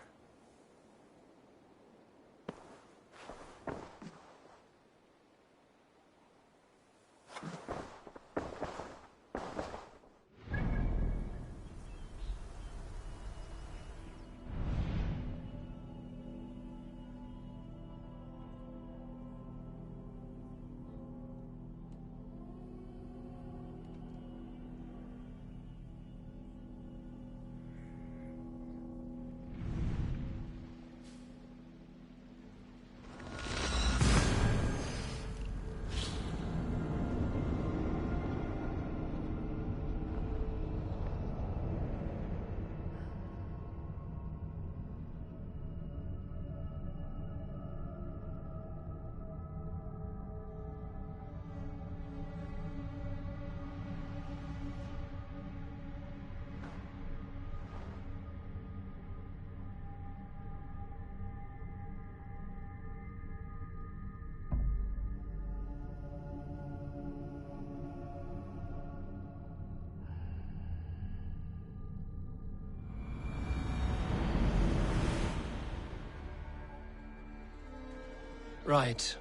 Right.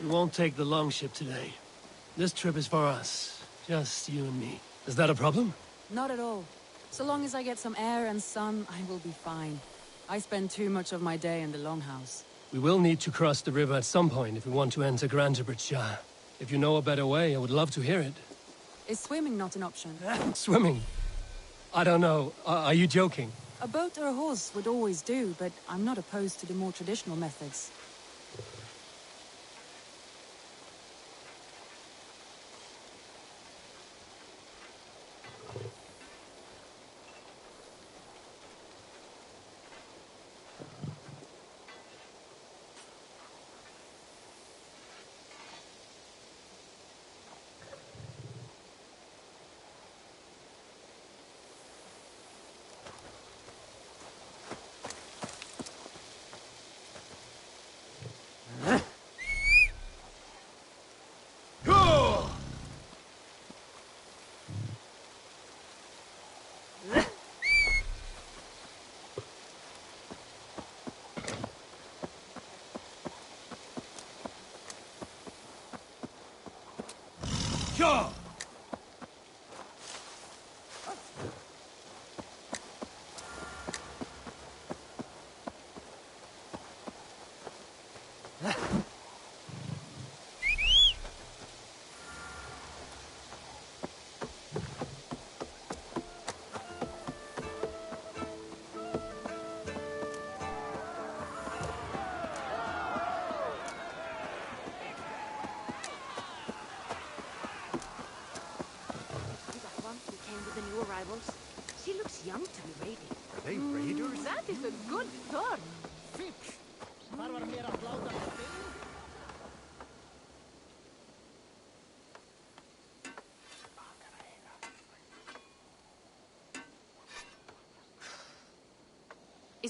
We won't take the longship today. This trip is for us. Just you and me. Is that a problem? Not at all. So long as I get some air and sun, I will be fine. I spend too much of my day in the longhouse. We will need to cross the river at some point if we want to enter Grantebridge. If you know a better way, I would love to hear it. Is swimming not an option? Swimming? I don't know. Are you joking? A boat or a horse would always do, but I'm not opposed to the more traditional methods.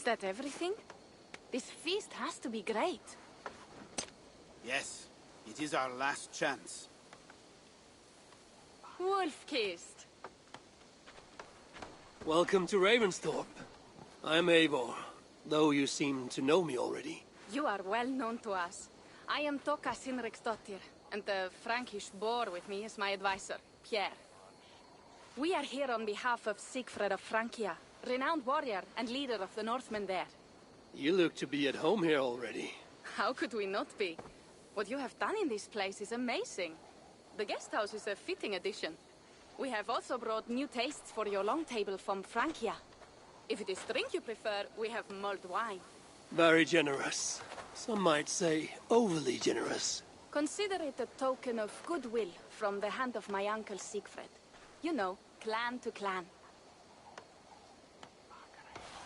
that everything? This feast has to be great. Yes, it is our last chance. Wolf-kissed. Welcome to Ravensthorpe. I'm Eivor, though you seem to know me already. You are well known to us. I am Toka Sinriksdottir, and the Frankish boar with me is my advisor, Pierre. We are here on behalf of Sigfred of Francia, renowned warrior and leader of the Northmen there. You look to be at home here already. How could we not be? What you have done in this place is amazing. The guest house is a fitting addition. We have also brought new tastes for your long table from Francia. If it is drink you prefer, we have mulled wine. Very generous. Some might say overly generous. Consider it a token of goodwill from the hand of my uncle Siegfried. You know, clan to clan.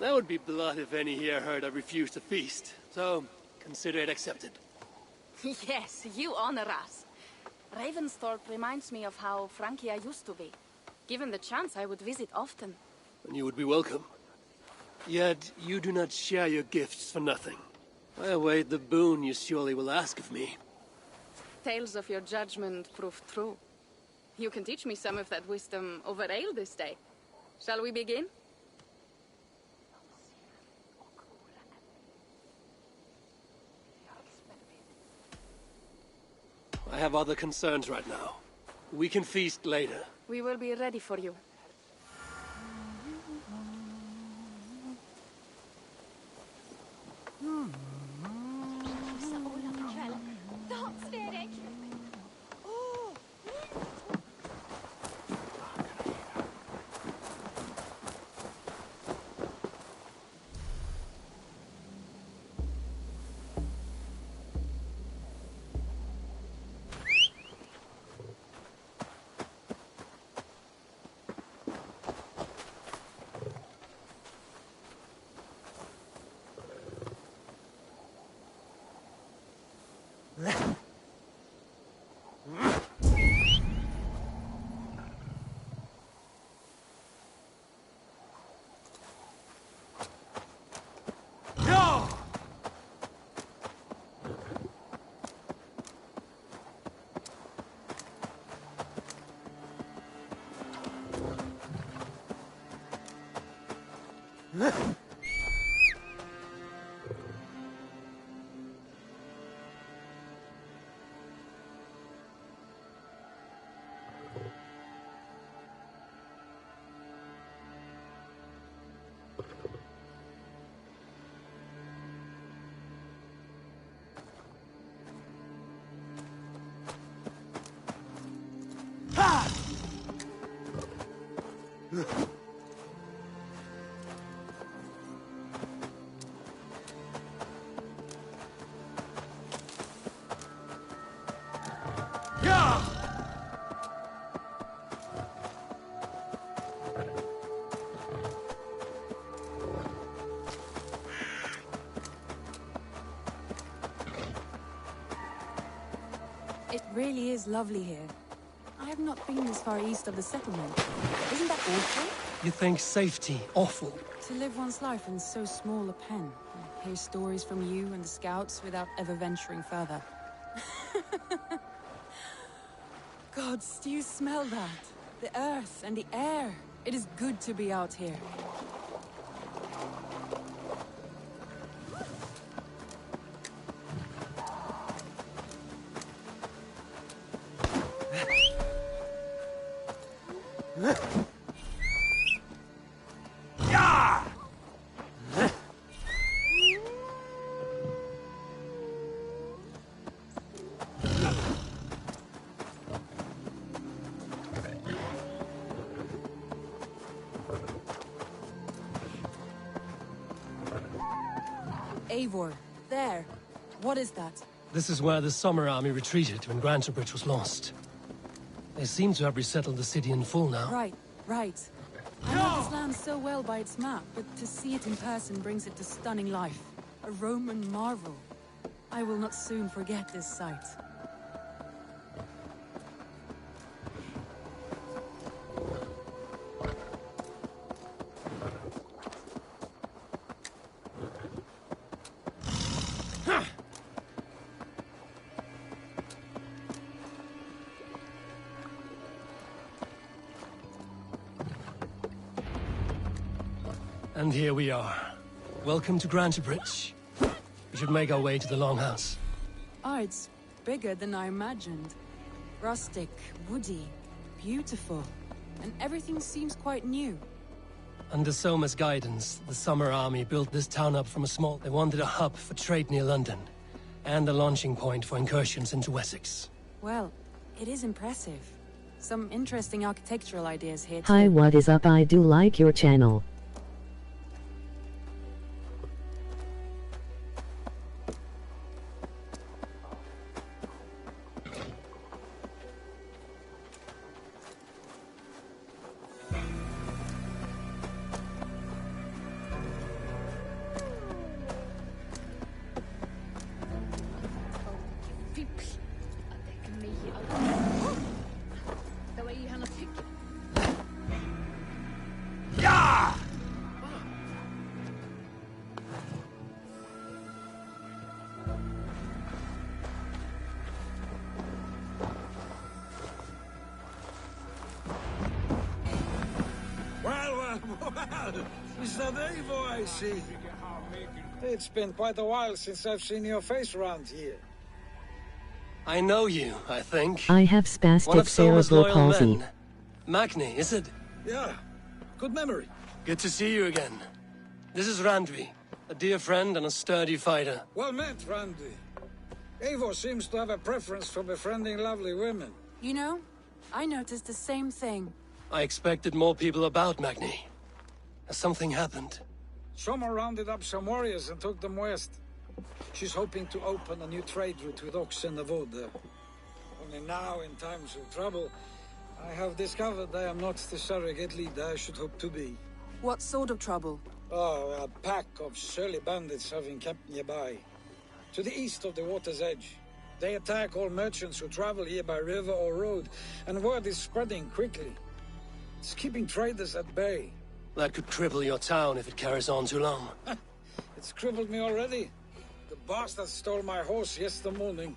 That would be blood if any here heard I refused to feast. So, consider it accepted. Yes, you honor us. Ravensthorpe reminds me of how Francia used to be. Given the chance, I would visit often. And you would be welcome. Yet, you do not share your gifts for nothing. I await the boon you surely will ask of me. Tales of your judgment prove true. You can teach me some of that wisdom over ale this day. Shall we begin? I have other concerns right now. We can feast later. We will be ready for you. It really is lovely here. I have not been this far east of the settlement. Isn't that awful? You think safety awful? To live one's life in so small a pen, and hear stories from you and the scouts without ever venturing further. Gods, do you smell that? The earth and the air. It is good to be out here. Eivor, there. What is that? This is where the Summer Army retreated when Grantabridge was lost. They seem to have resettled the city in full now. Right, right. I know this land so well by its map, but to see it in person brings it to stunning life. A Roman marvel. I will not soon forget this sight. And here we are. Welcome to Grantebridge. We should make our way to the Longhouse. Oh, it's bigger than I imagined. Rustic, woody, beautiful. And everything seems quite new. Under Soma's guidance, the Summer Army built this town up from a small... They wanted a hub for trade near London, and a launching point for incursions into Wessex. Well, it is impressive. Some interesting architectural ideas here too. Hi, what is up? I do like your channel. Is that Eivor I see? It's been quite a while since I've seen your face around here. I know you, I think. I have One spastic of Soma's cerebral loyal palsy. men. Magni, is it? Yeah, good memory. Good to see you again. This is Randvi, a dear friend and a sturdy fighter. Well met, Randy. Eivor seems to have a preference for befriending lovely women. You know, I noticed the same thing. I expected more people about Magni. Has something happened? Soma rounded up some warriors and took them west. She's hoping to open a new trade route with Ox and the Wood. Only now, in times of trouble, I have discovered I am not the surrogate leader I should hope to be. What sort of trouble? Oh, a pack of surly bandits have encamped nearby. To the east of the water's edge. They attack all merchants who travel here by river or road, and word is spreading quickly. It's keeping traders at bay. That could cripple your town if it carries on too long. It's crippled me already. The bastard stole my horse yesterday morning.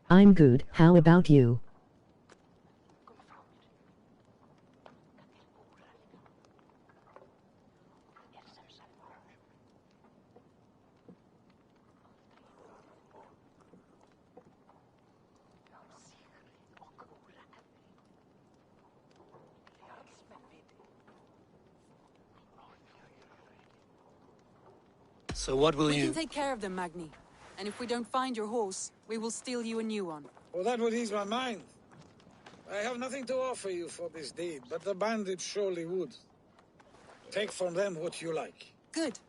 I'm good, how about you? So what will We you... can take care of them, Magni. And if we don't find your horse, we will steal you a new one. Well, that would ease my mind. I have nothing to offer you for this deed, but the bandits surely would. Take from them what you like. Good.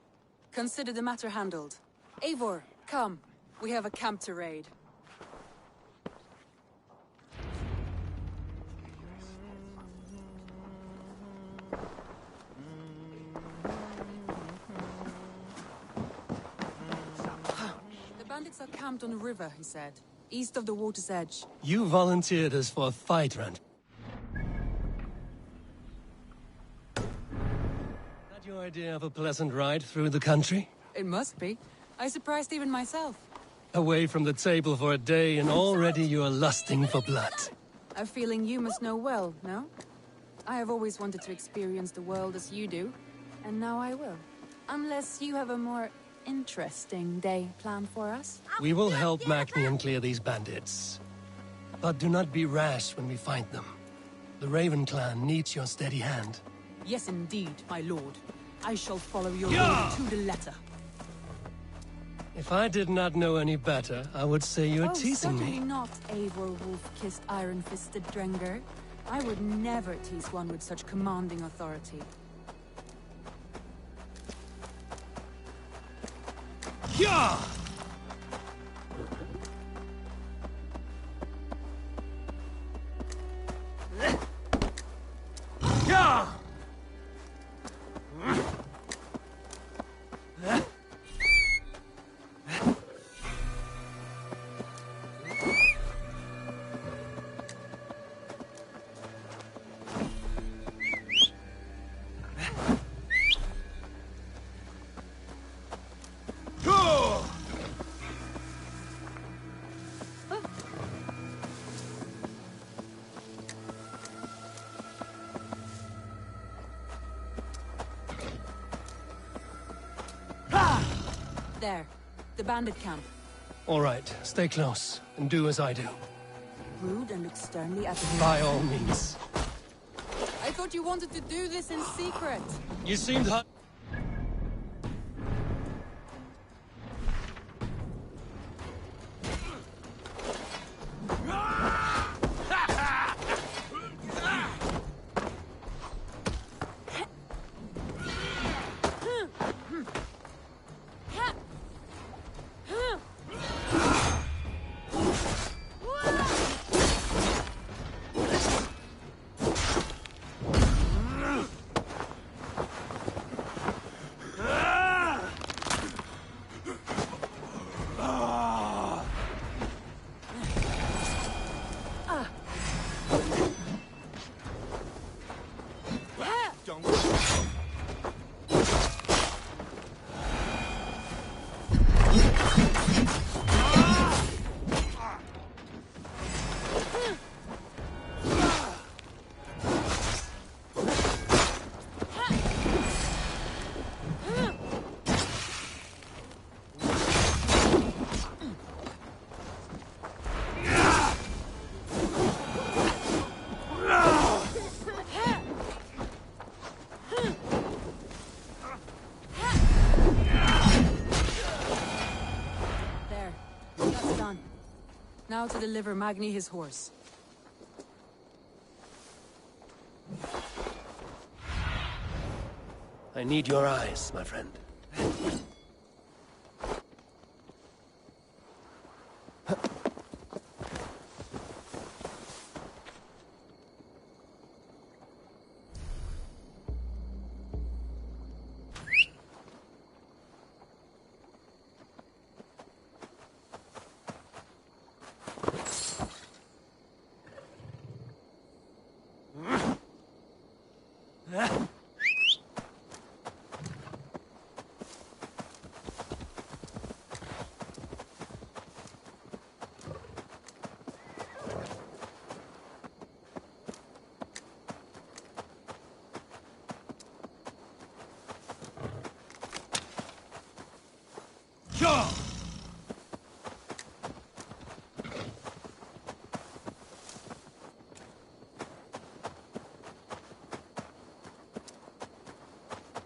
Consider the matter handled. Eivor, come. We have a camp to raid. The bandits are camped on a river, he said. East of the water's edge. You volunteered us for a fight, Rand. That your idea of a pleasant ride through the country? It must be. I surprised even myself. Away from the table for a day and already you are lusting for blood. A feeling you must know well, no? I have always wanted to experience the world as you do, and now I will. Unless you have a more interesting day planned for us. We will help Magnian clear these bandits. But do not be rash when we find them. The Raven clan needs your steady hand. Yes, indeed, my lord. I shall follow your Yeah! order to the letter. If I did not know any better, I would say you're teasing certainly me. not, Eivor wolf-kissed iron-fisted Drenger. I would never tease one with such commanding authority. Yeah! Yeah! There. The bandit camp. All right, stay close and do as I do. Rude and look sternly at the... By all means. I thought you wanted to do this in secret. You seemed hot. Now to deliver Magni his horse. I need your eyes, my friend.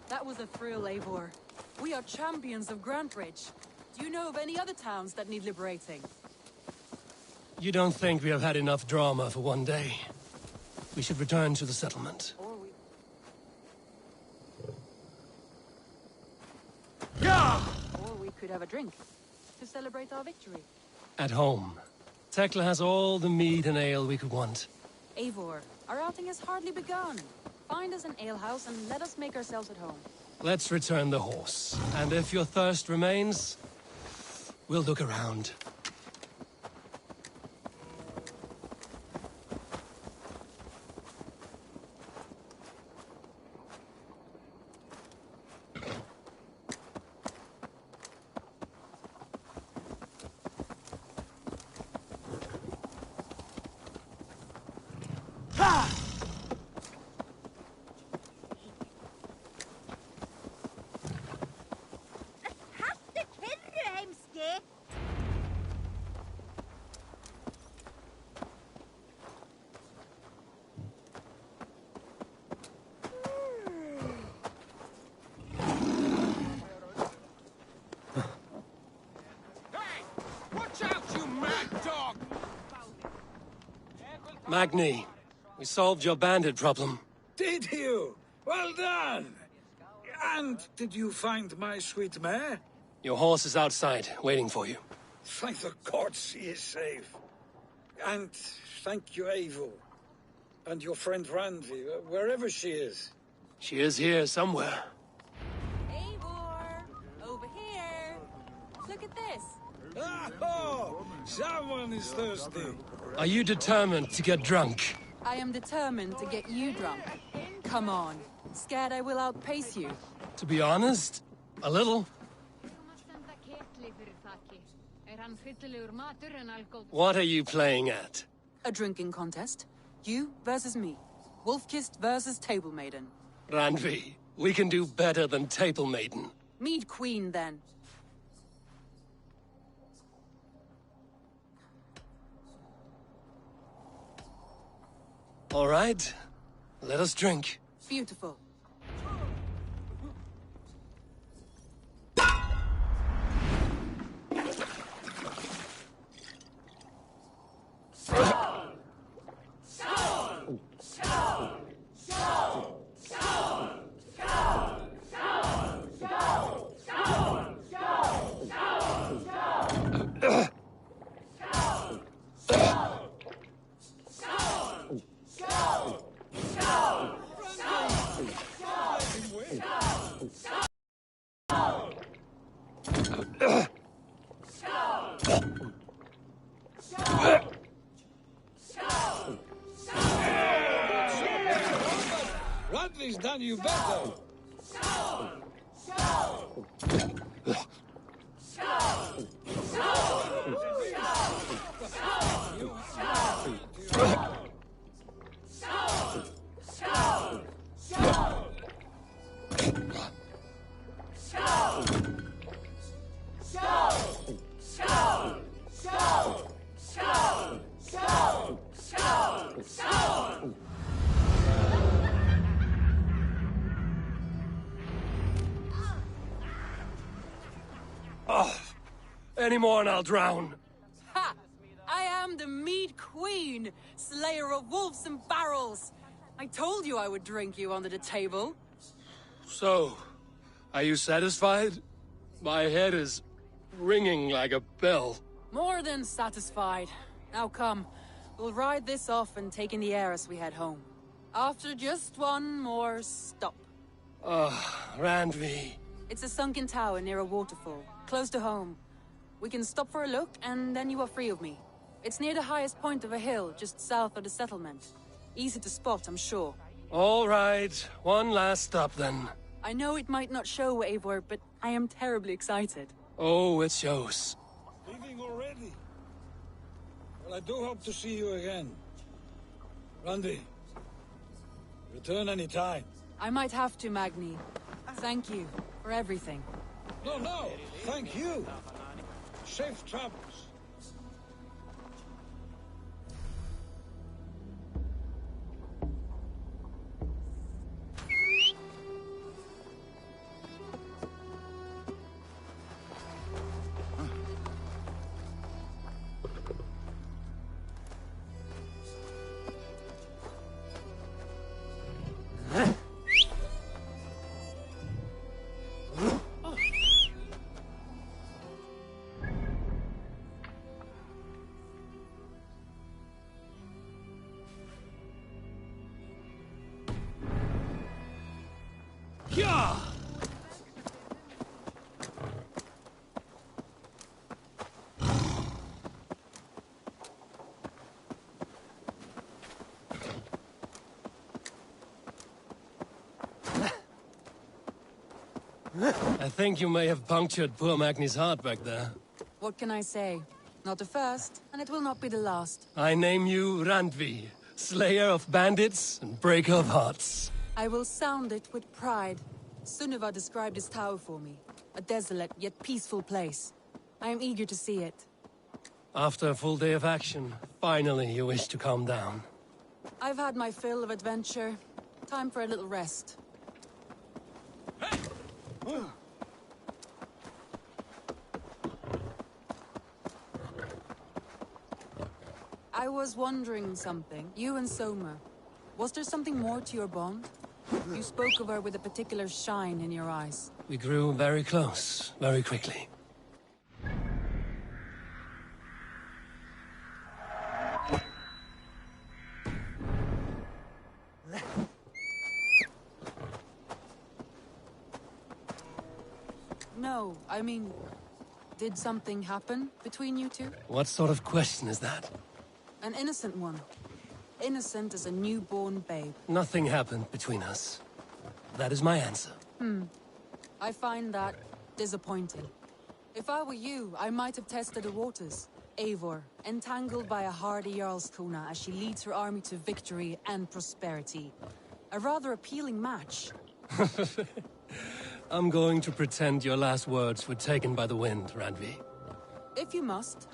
That was a thrill, Eivor. We are champions of Grantbridge. Do you know of any other towns that need liberating? You don't think we have had enough drama for one day? We should return to the settlement. Or we... Yeah! should have a drink. To celebrate our victory. At home. Tekla has all the mead and ale we could want. Eivor, our outing has hardly begun. Find us an alehouse and let us make ourselves at home. Let's return the horse. And if your thirst remains, we'll look around. Magni, we solved your bandit problem. Did you? Well done! And did you find my sweet mare? Your horse is outside, waiting for you. Thank the gods he is safe. And thank you, Eivor. And your friend Randi, wherever she is. She is here somewhere. Eivor! Over here! Look at this! Oh! Someone is thirsty. Are you determined to get drunk? I am determined to get you drunk. Come on. Scared I will outpace you? To be honest, a little. What are you playing at? A drinking contest. You versus me. Wolf-kissed versus Table Maiden. Randvi, we can do better than Table Maiden. Mead Queen, then. All right, let us drink. Beautiful. Randvi's done you better. Any more and I'll drown. Ha! I am the Mead Queen, slayer of wolves and barrels. I told you I would drink you under the table. So, are you satisfied? My head is ringing like a bell. More than satisfied. Now come, we'll ride this off and take in the air as we head home. After just one more stop. Randvi. It's a sunken tower near a waterfall, close to home. We can stop for a look, and then you are free of me. It's near the highest point of a hill, just south of the settlement. Easy to spot, I'm sure. All right, one last stop then. I know it might not show, Eivor, but I am terribly excited. Oh, it shows. Leaving already? Well, I do hope to see you again. Randi, return any time. I might have to, Magni. Thank you for everything. No, thank you. Safe travels. I think you may have punctured poor Magni's heart back there. What can I say? Not the first, and it will not be the last. I name you Randvi, slayer of bandits and breaker of hearts. I will sound it with pride. Sunniva described his tower for me. A desolate yet peaceful place. I am eager to see it. After a full day of action, finally you wish to calm down. I've had my fill of adventure. Time for a little rest. I was wondering something. You and Soma. Was there something more to your bond? You spoke of her with a particular shine in your eyes. We grew very close, very quickly. No, I mean, did something happen between you two? What sort of question is that? An innocent one. Innocent as a newborn babe. Nothing happened between us. That is my answer. I find that disappointing. If I were you, I might have tested the waters. Eivor, entangled by a hardy Jarlskona as she leads her army to victory and prosperity. A rather appealing match. I'm going to pretend your last words were taken by the wind, Randvi. If you must.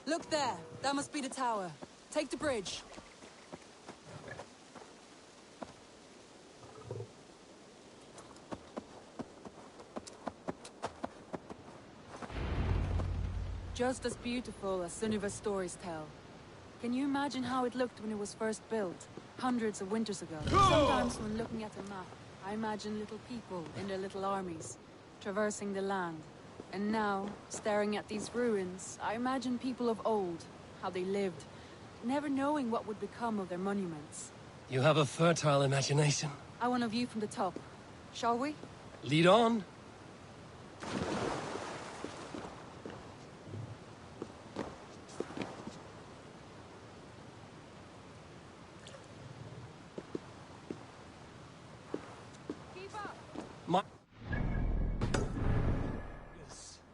Look there. That must be the tower. Take the bridge. Just as beautiful as Sunniva's stories tell. Can you imagine how it looked when it was first built, hundreds of winters ago? Sometimes when looking at a map, I imagine little people in their little armies, traversing the land. And now, staring at these ruins, I imagine people of old, how they lived, never knowing what would become of their monuments. You have a fertile imagination. I want a view from the top. Shall we? Lead on.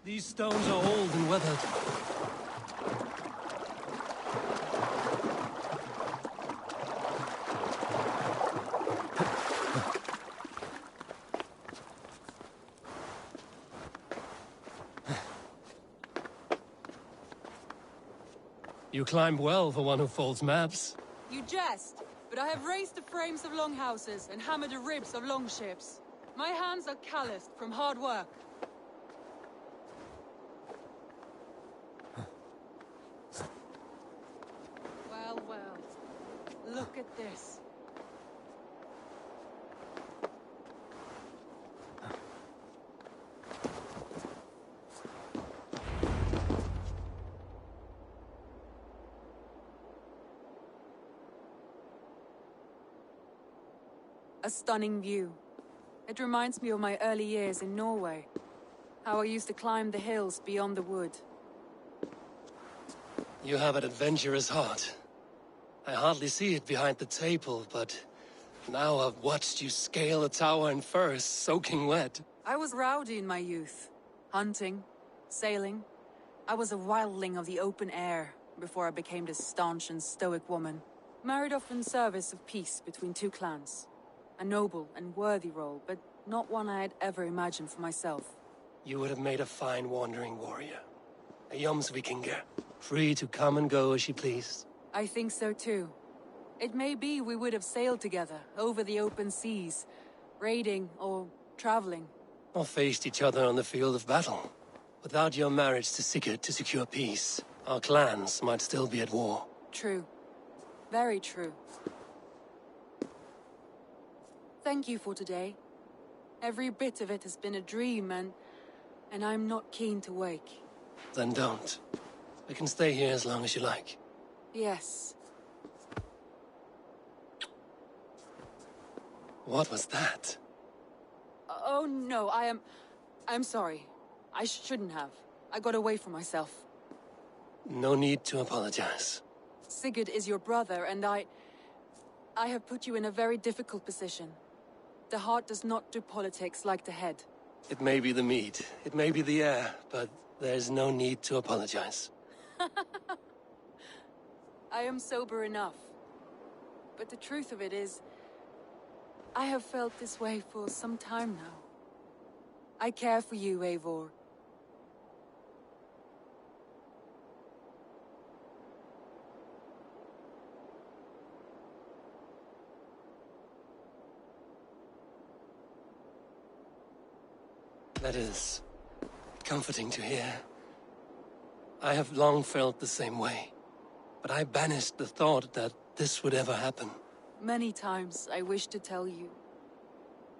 These stones are old and weathered. You climb well for one who folds maps. You jest, but I have raised the frames of longhouses and hammered the ribs of longships. My hands are calloused from hard work. Well, look at this. A stunning view. It reminds me of my early years in Norway. How I used to climb the hills beyond the wood. You have an adventurous heart. I hardly see it behind the table, but now I've watched you scale a tower in furs, soaking wet. I was rowdy in my youth. Hunting, sailing. I was a wildling of the open air before I became this staunch and stoic woman. Married off in service of peace between two clans. A noble and worthy role, but not one I had ever imagined for myself. You would have made a fine wandering warrior. A Jomsvikinger, free to come and go as she pleased. I think so too. It may be we would have sailed together, over the open seas, raiding or traveling. Or faced each other on the field of battle. Without your marriage to Sigurd to secure peace, our clans might still be at war. True. Very true. Thank you for today. Every bit of it has been a dream, and I'm not keen to wake. Then don't. I can stay here as long as you like. Yes. What was that? Oh, no, I'm sorry. I shouldn't have. I got away from myself. No need to apologize. Sigurd is your brother, and I have put you in a very difficult position. The heart does not do politics like the head. It may be the meat, it may be the air, but there's no need to apologize. I am sober enough. But the truth of it is, I have felt this way for some time now. I care for you, Eivor. That is comforting to hear. I have long felt the same way, but I banished the thought that this would ever happen. Many times I wished to tell you.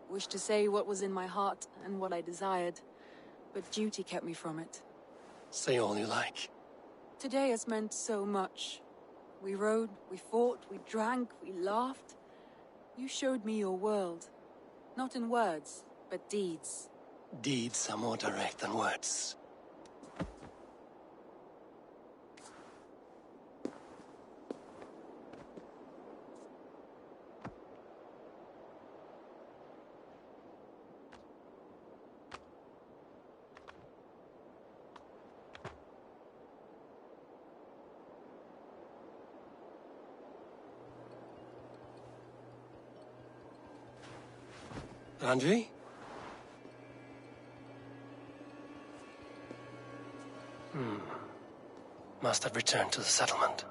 Wished to say what was in my heart and what I desired, but duty kept me from it. Say all you like. Today has meant so much. We rode, we fought, we drank, we laughed. You showed me your world. Not in words, but deeds. Deeds are more direct than words. Andri? Must have returned to the settlement.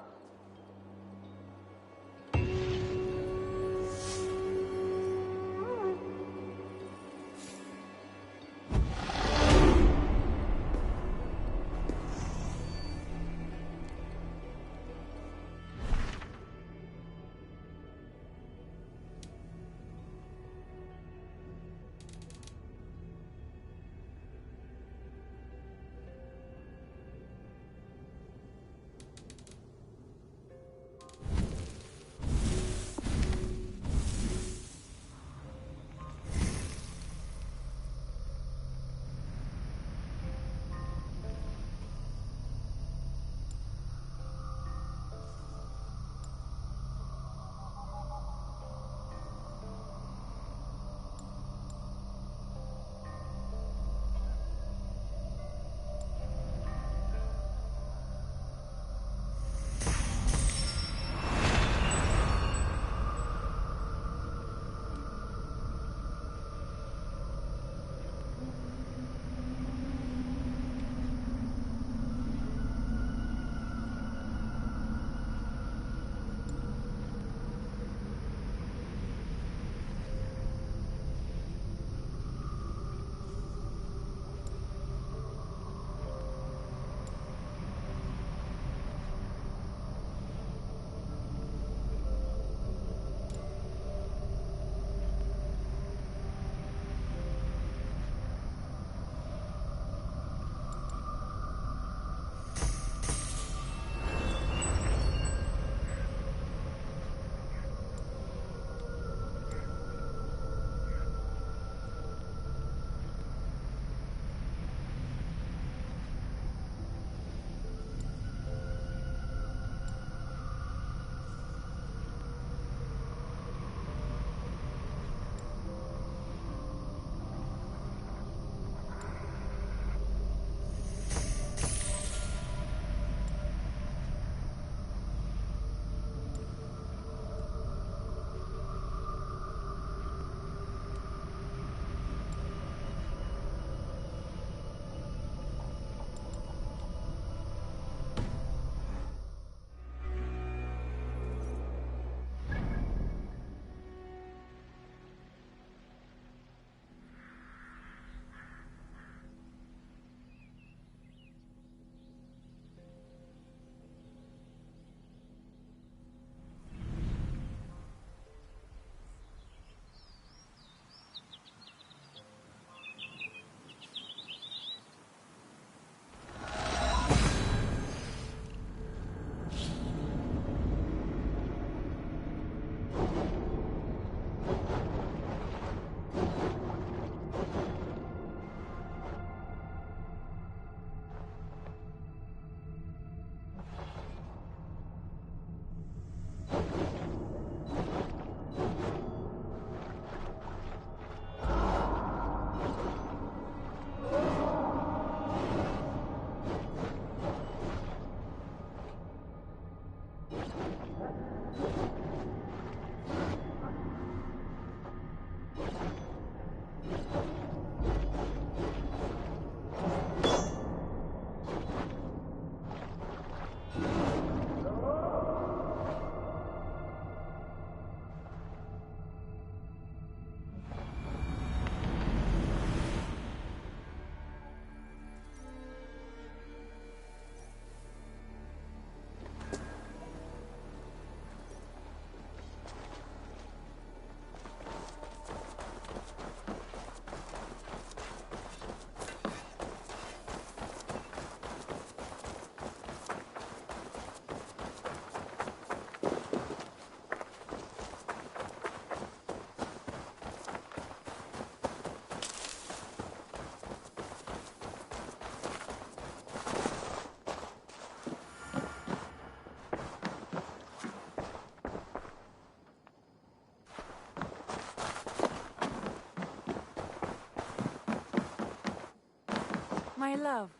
My love.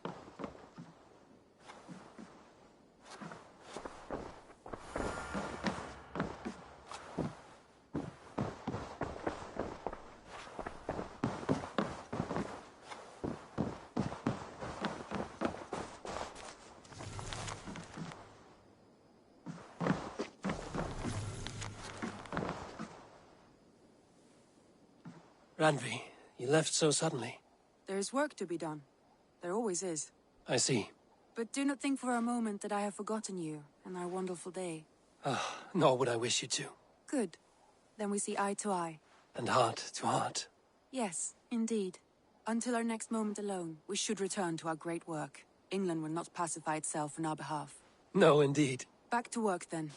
Randvi, you left so suddenly. There is work to be done. There always is. I see. But do not think for a moment that I have forgotten you and our wonderful day. Nor would I wish you to. Good. Then we see eye to eye. And heart to heart. Yes, indeed. Until our next moment alone, we should return to our great work. England will not pacify itself on our behalf. No, indeed. Back to work, then.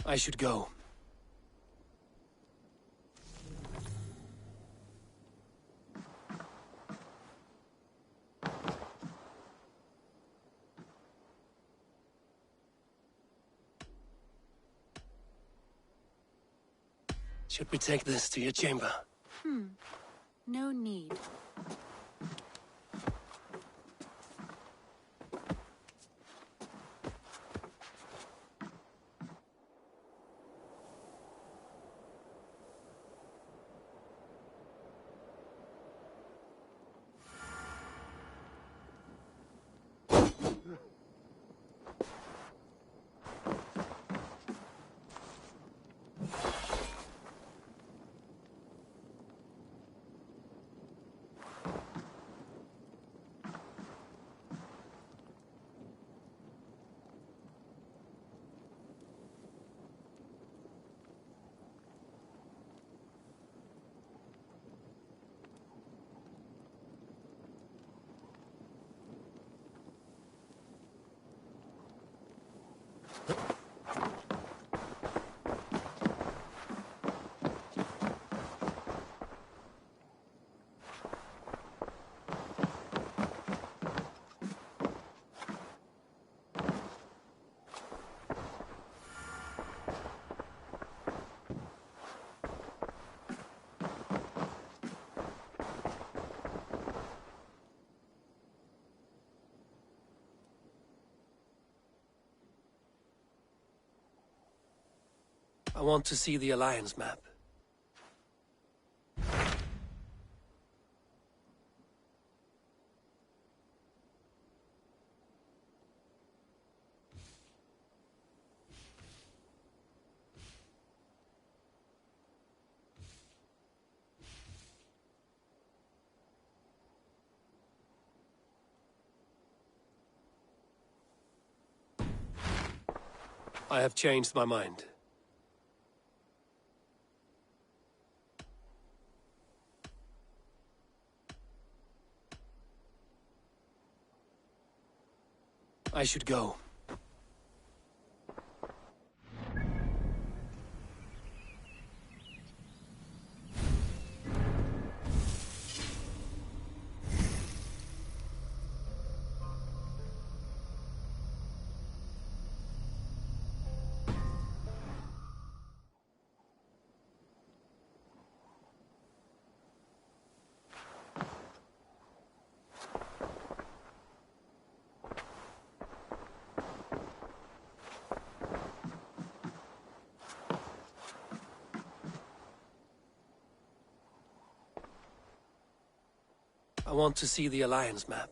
I should go. Should we take this to your chamber? No need. I want to see the Alliance map. I have changed my mind. I should go. I want to see the Alliance map.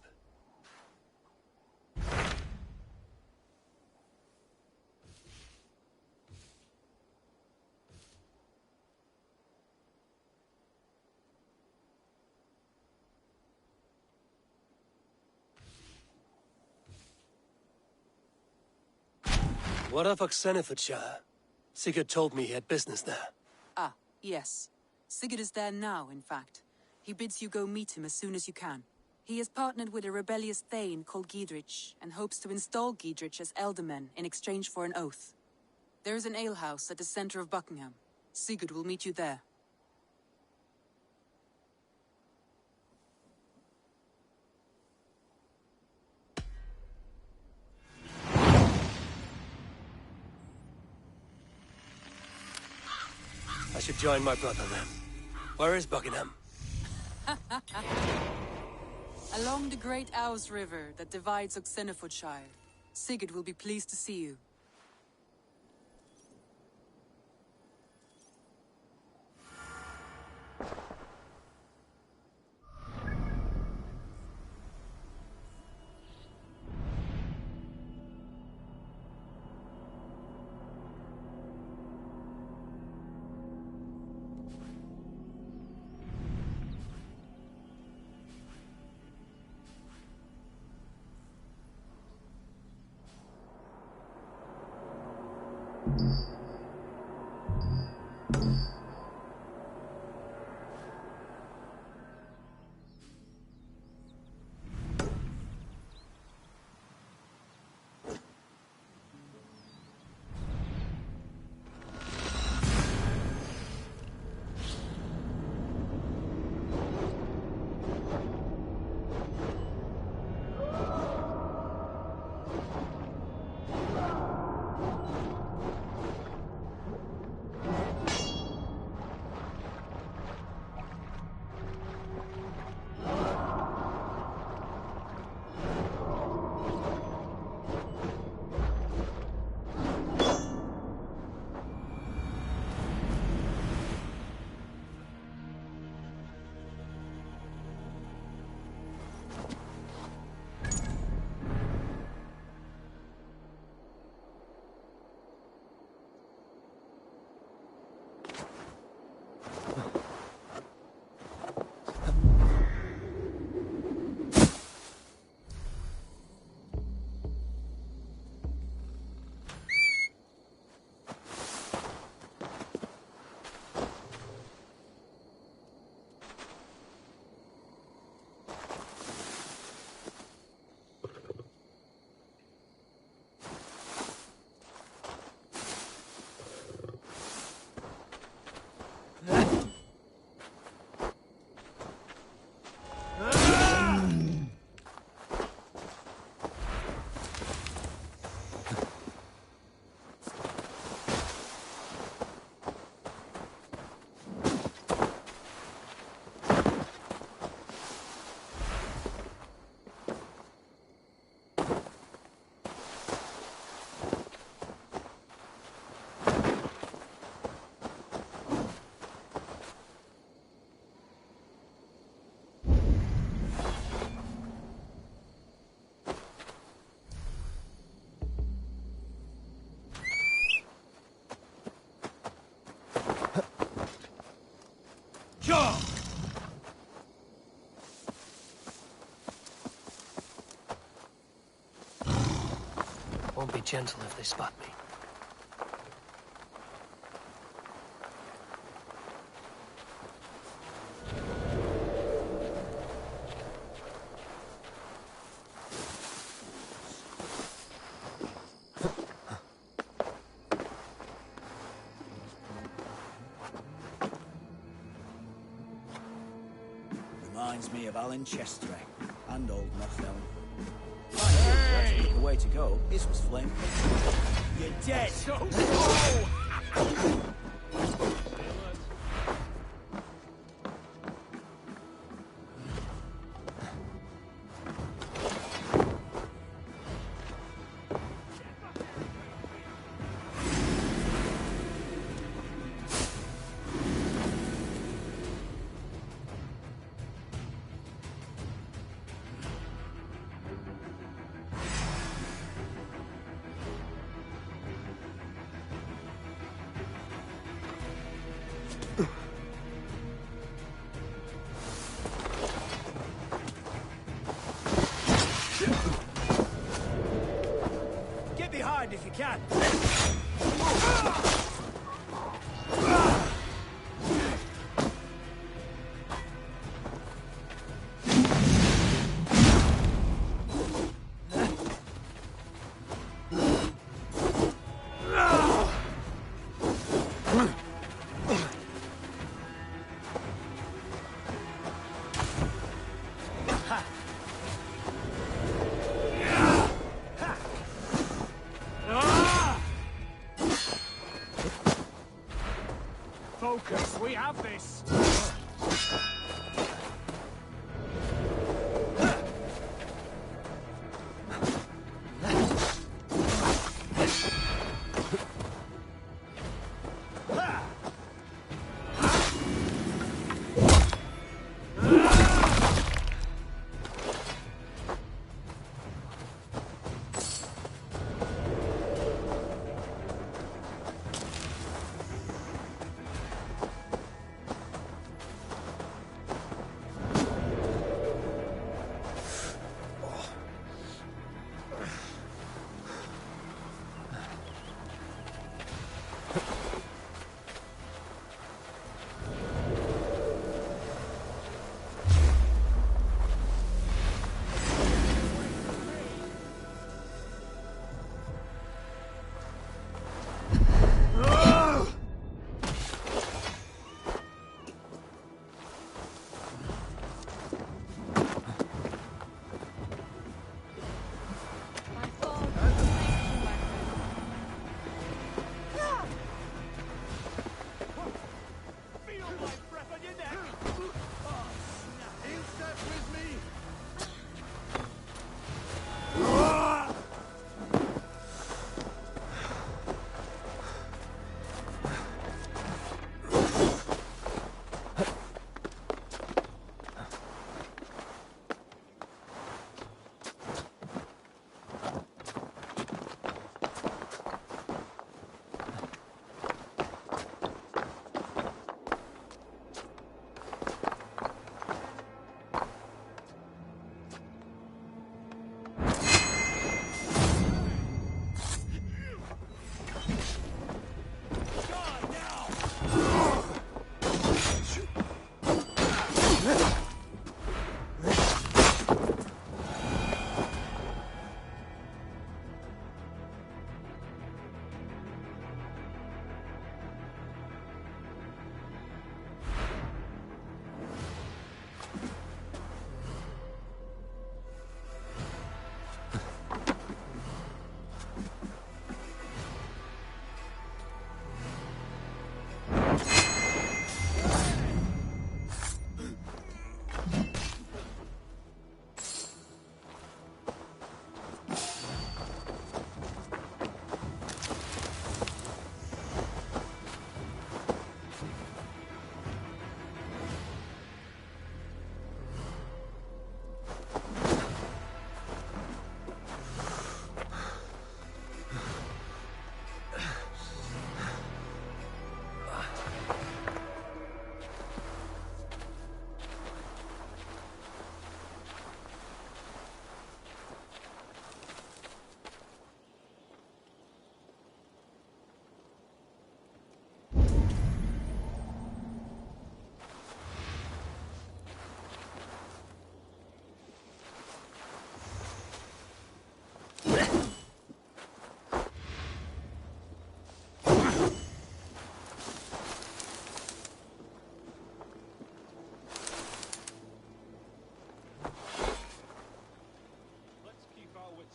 What of Oxenfordshire? Sigurd told me he had business there. Ah, yes. Sigurd is there now, in fact. He bids you go meet him as soon as you can. He has partnered with a rebellious Thane called Giedrich, and hopes to install Giedrich as Elderman in exchange for an oath. There is an alehouse at the center of Buckingham. Sigurd will meet you there. I should join my brother then. Where is Buckingham? Along the Great Ouse River that divides Oxenfordshire. Sigurd will be pleased to see you. Won't be gentle if they spot me. Reminds me of Alan Chester and old Othello. The way to go, this was flame. You're dead! So slow! Focus, we have this!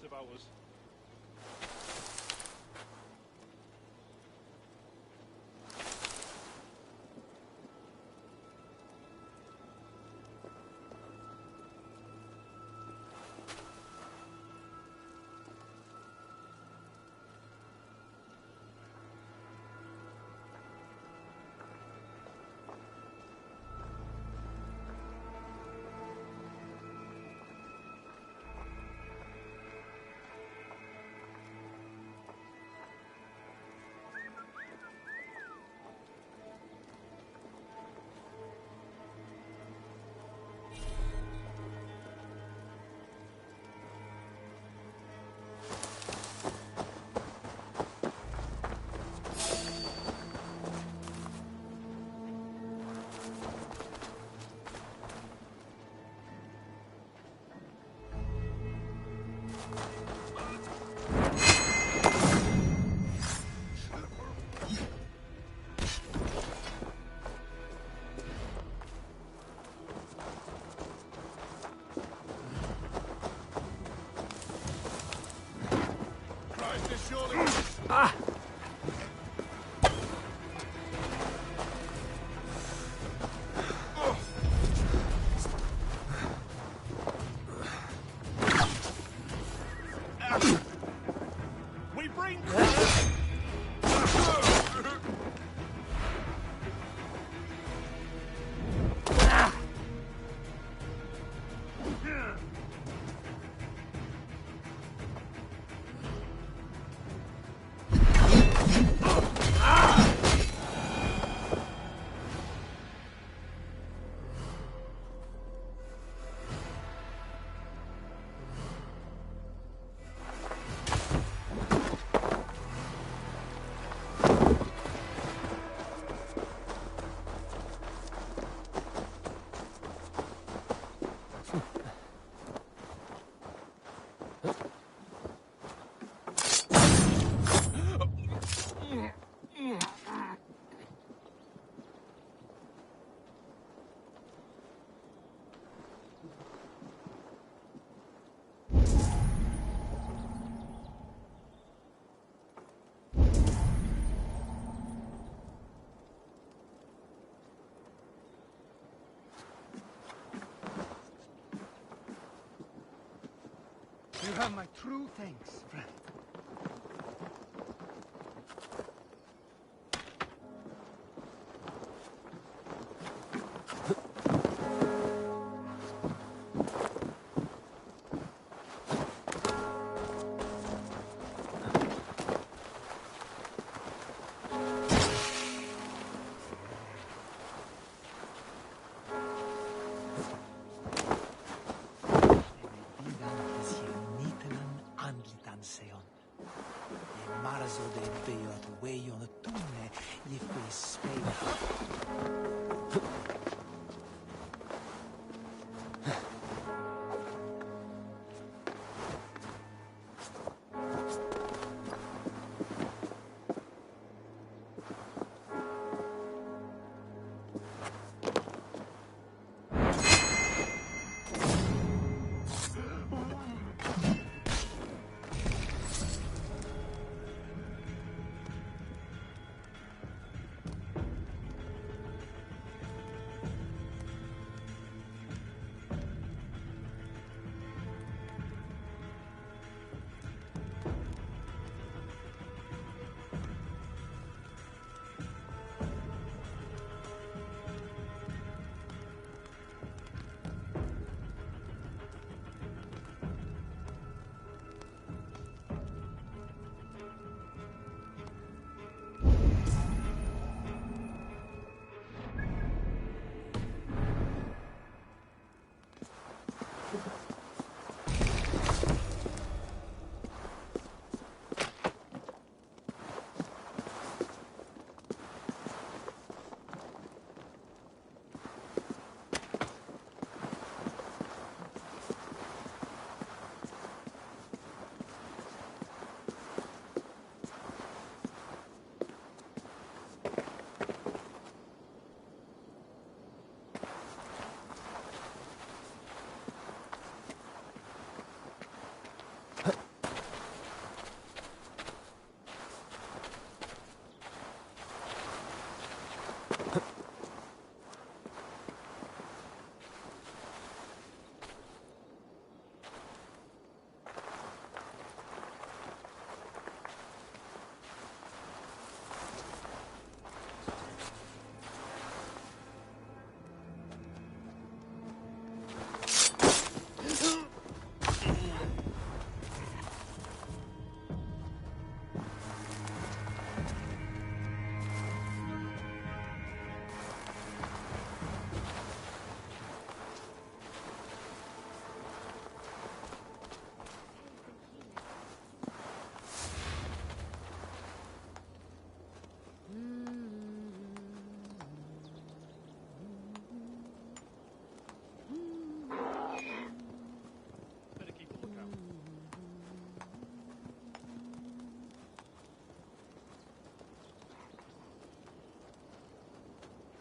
Of ours. have my true thanks, friend.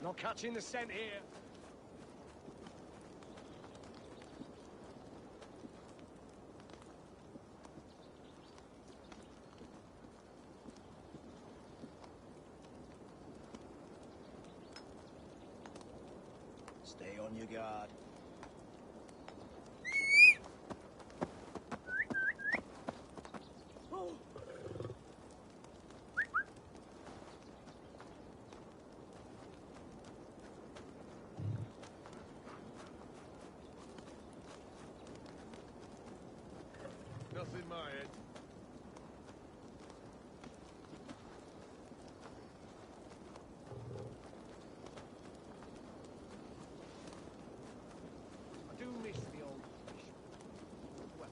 Not catching the scent here. Stay on your guard. Nothing my head. I do miss the old fish. Well,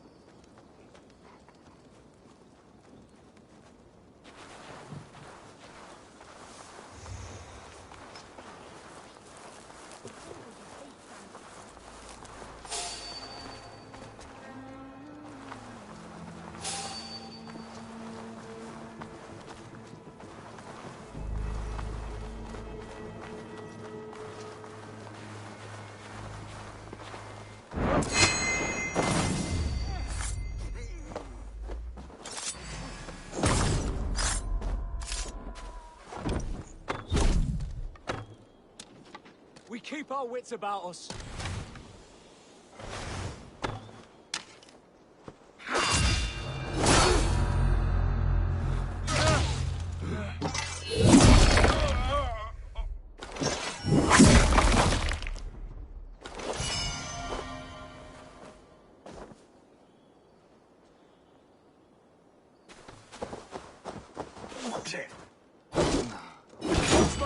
we keep our wits about us.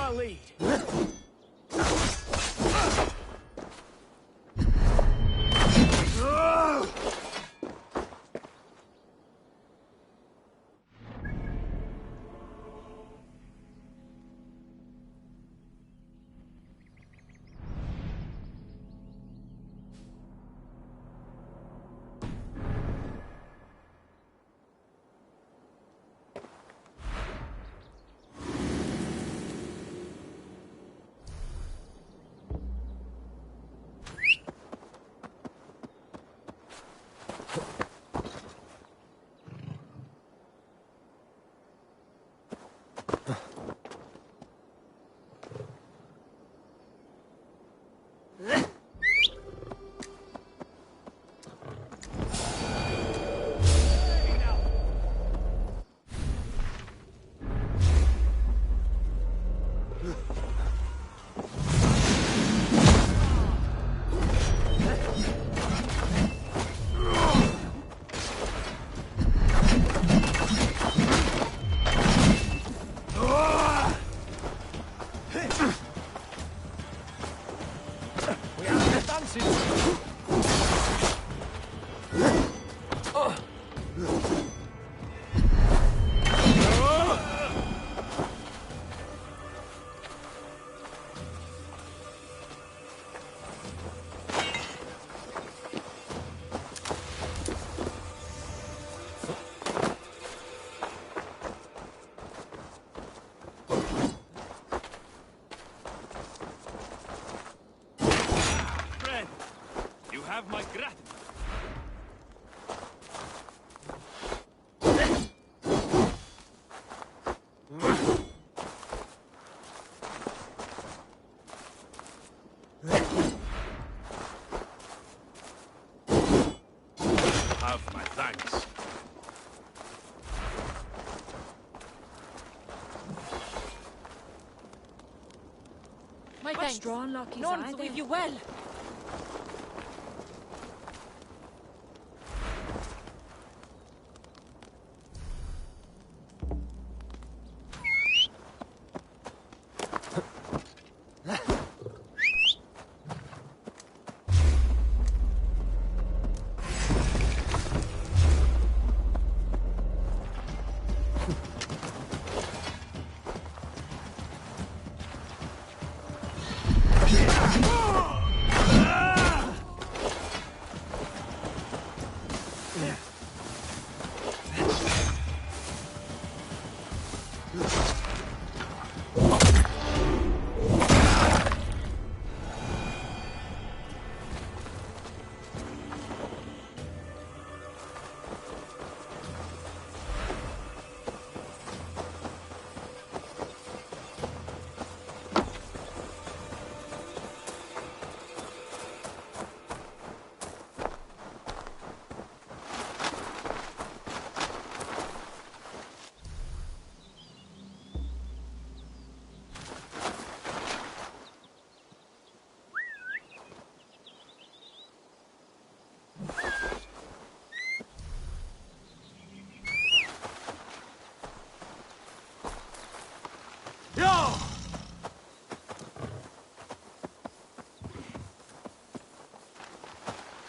our lead. Have my gratitude. Have my thanks. My thanks. Straw luck is None will you well.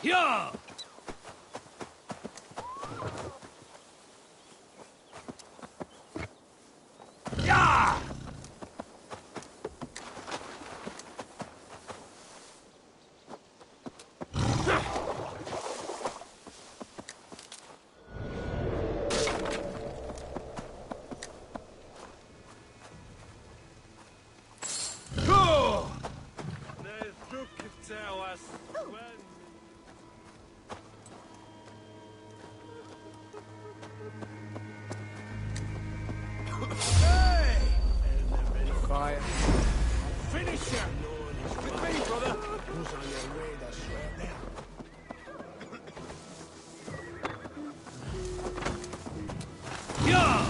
Yeah! Yeah! Go! Hey! Fire. Finish him! With me, brother! Who's on your radar, swear now? Yeah!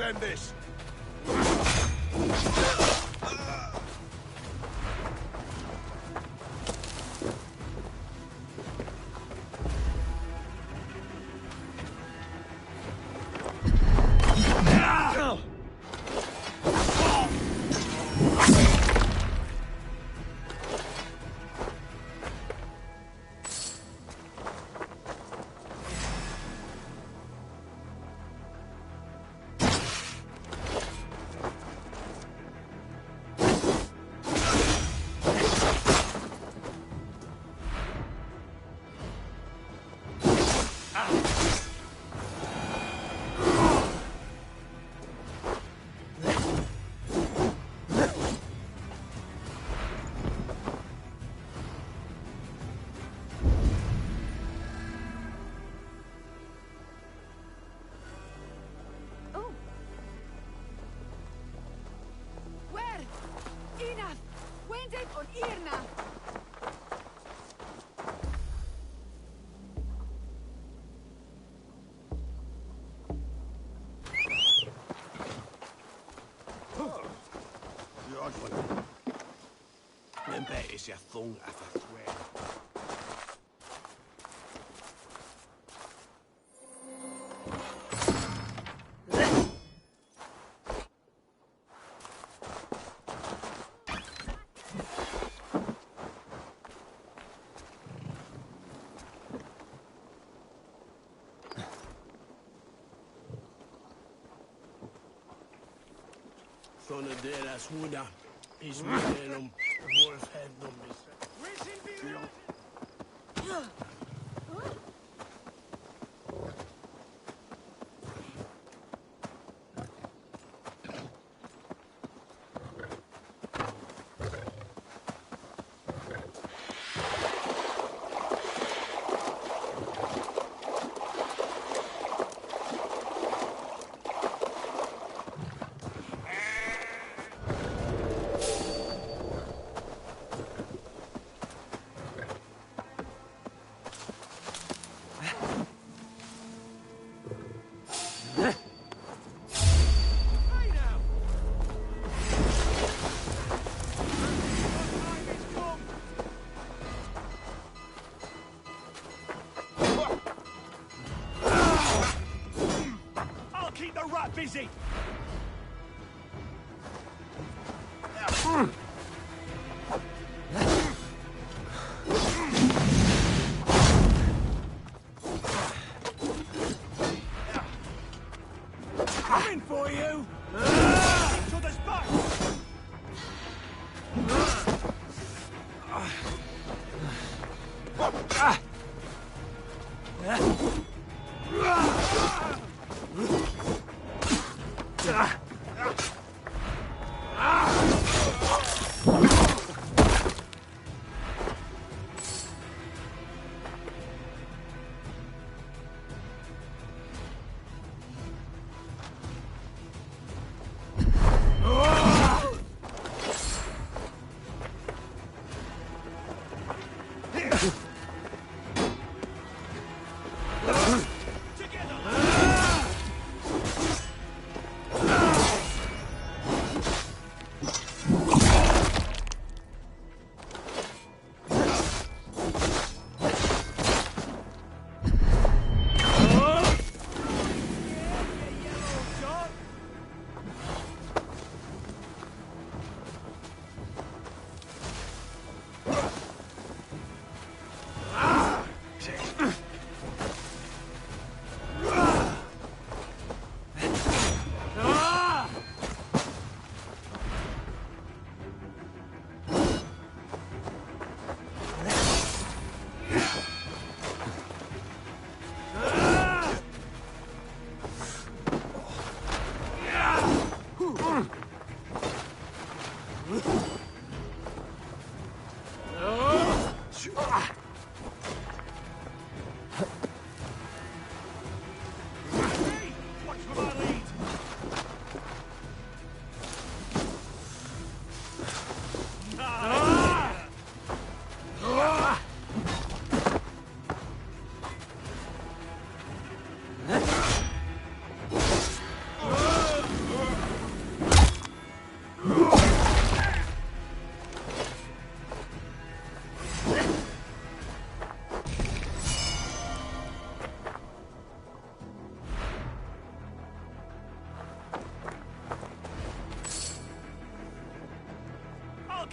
end this! Is your thong ever swear? Son of deras Wuda is Mudelum Wolfhead numbers.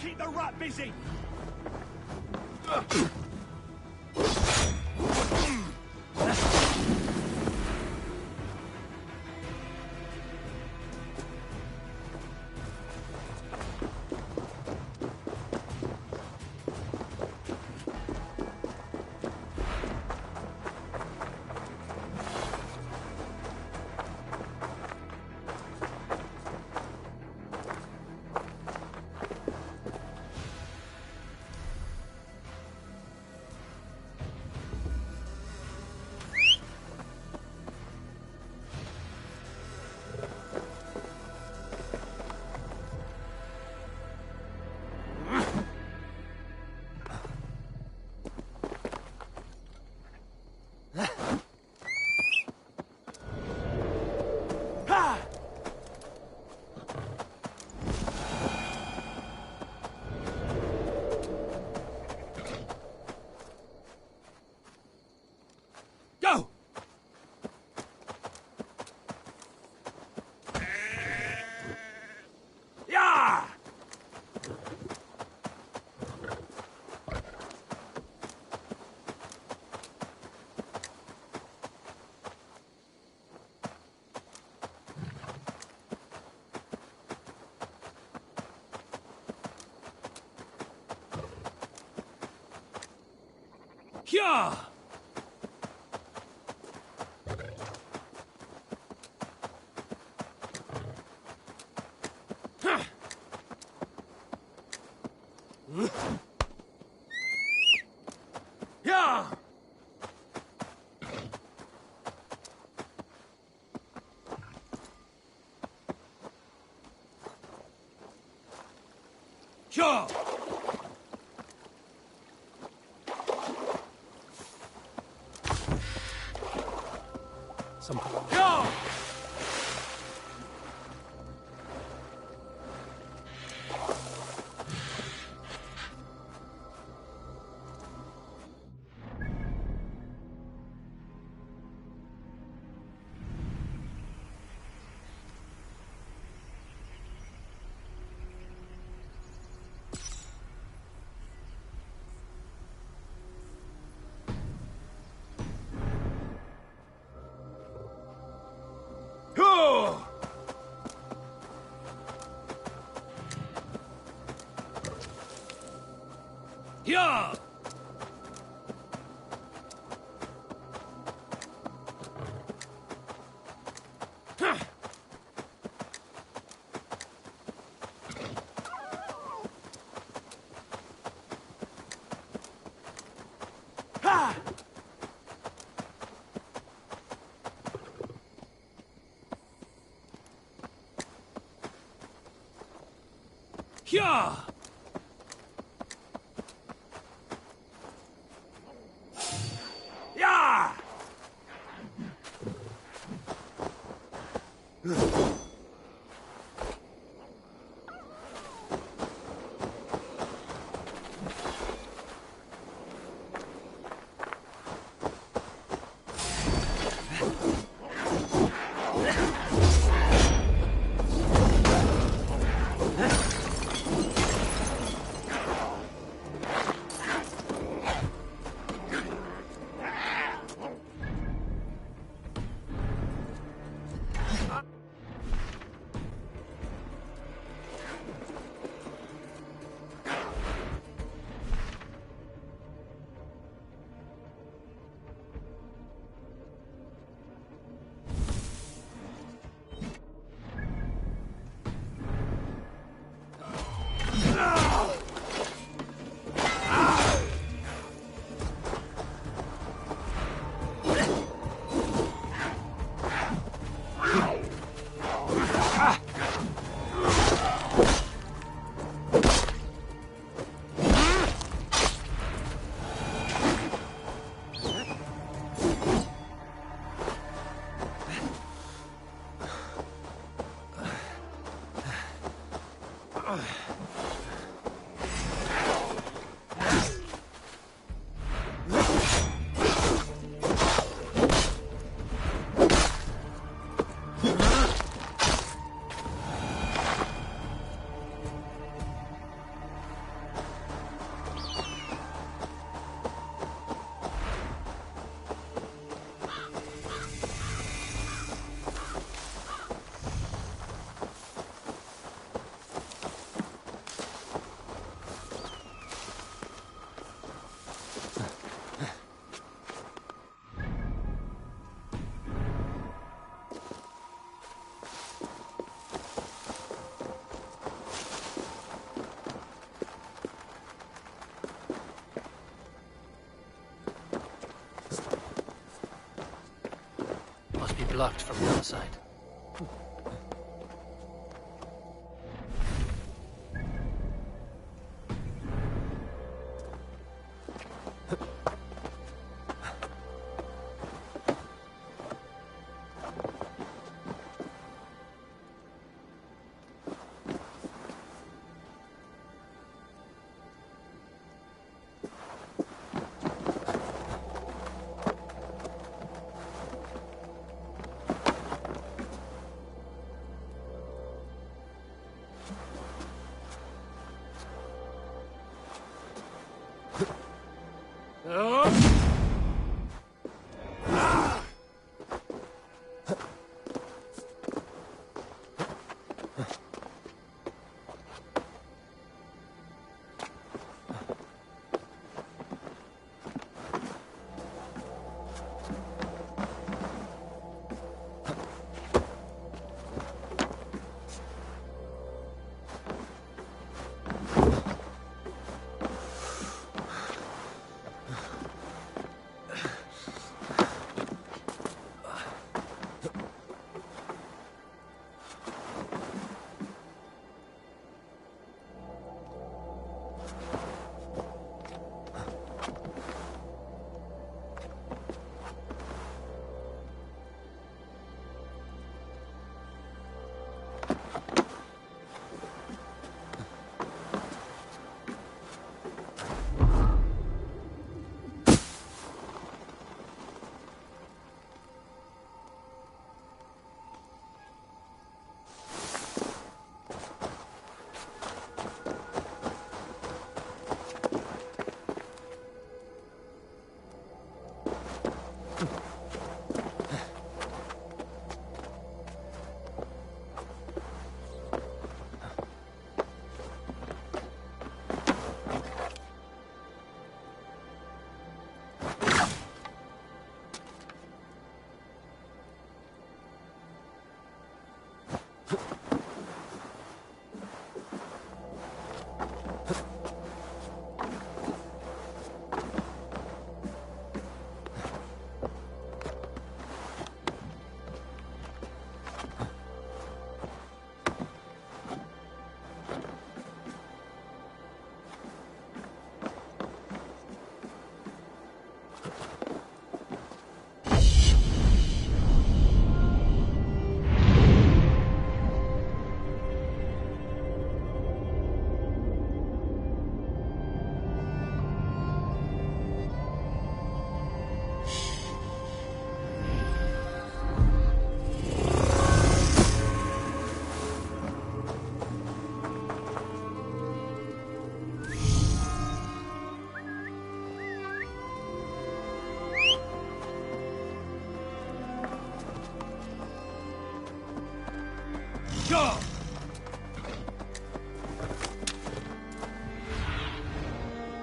keep the rat busy! Yeah! Yeah! Yeah! Something. Yeah! Yeah! Yeah! Yeah! blocked from the other side.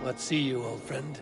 What see you, old friend?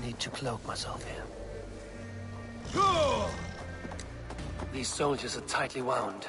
Need to cloak myself here. These soldiers are tightly wound.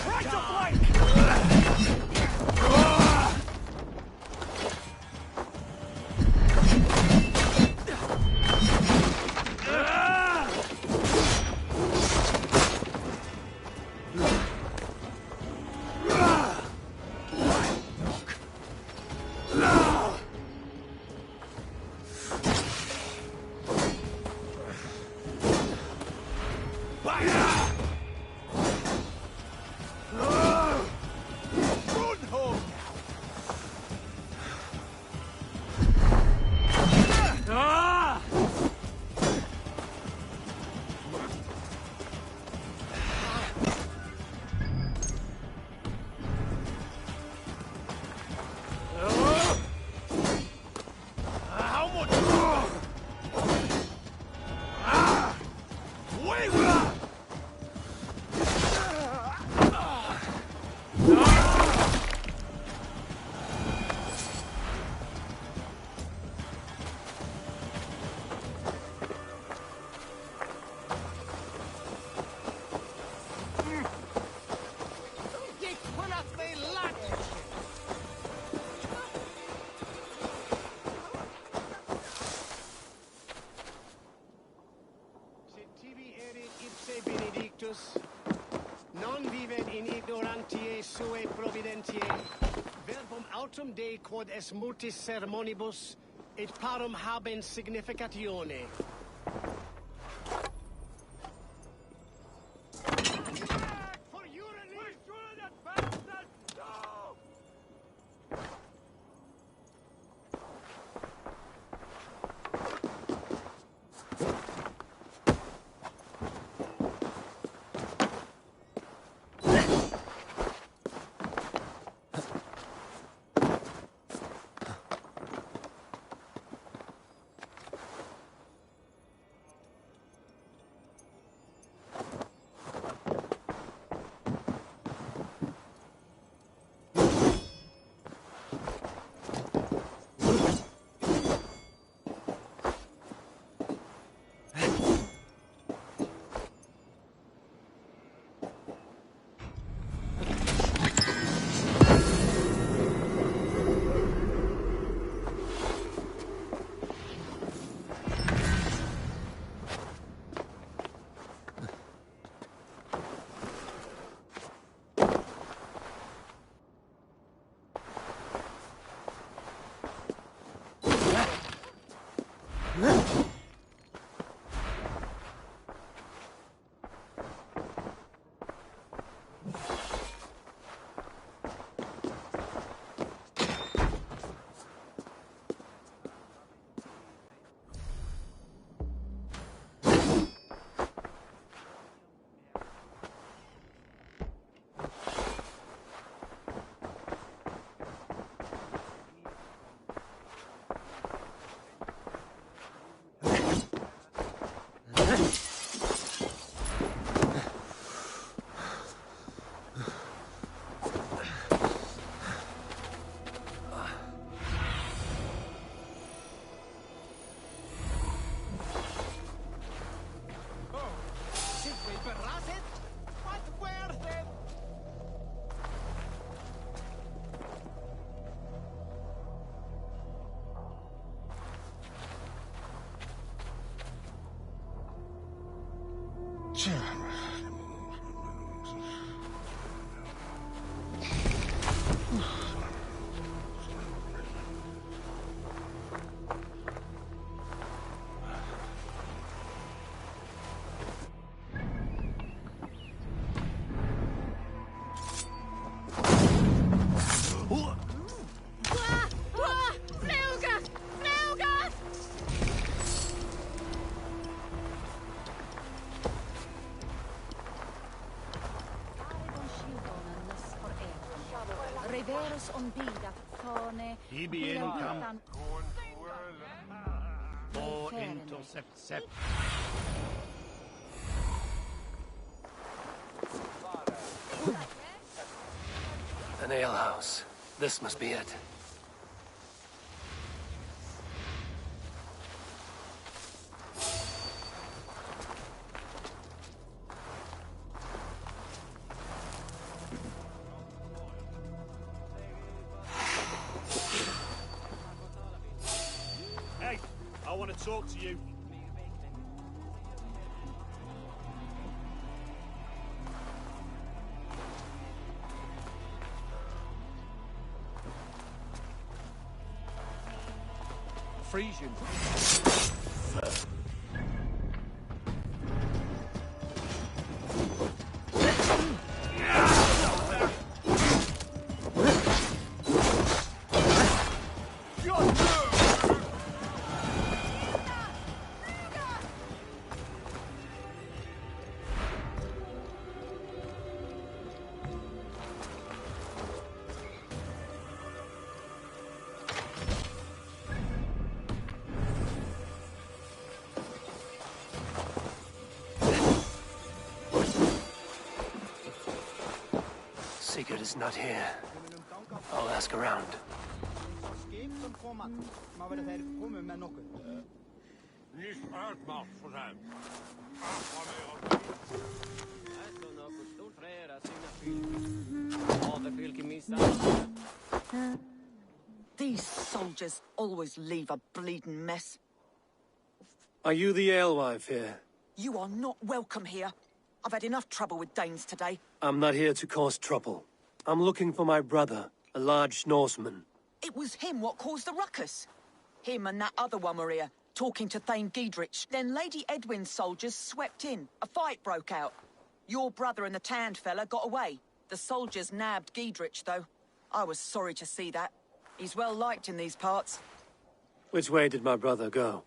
Try to flank! Gracie, verbum autum Dei quod es mutis ceremonibus, et parum habens significatione. Reverus umbida fone. Ibi in camp. Or intercept sept. An alehouse. This must be it. Hey, I want to talk to you. Frisian. Sigurd is not here. I'll ask around. These soldiers always leave a bleeding mess. Are you the alewife here? You are not welcome here. I've had enough trouble with Danes today. I'm not here to cause trouble. I'm looking for my brother, a large Norseman. It was him what caused the ruckus. Him and that other one were here, talking to Thane Giedrich. Then Lady Edwin's soldiers swept in. A fight broke out. Your brother and the tanned fella got away. The soldiers nabbed Giedrich, though. I was sorry to see that. He's well liked in these parts. Which way did my brother go?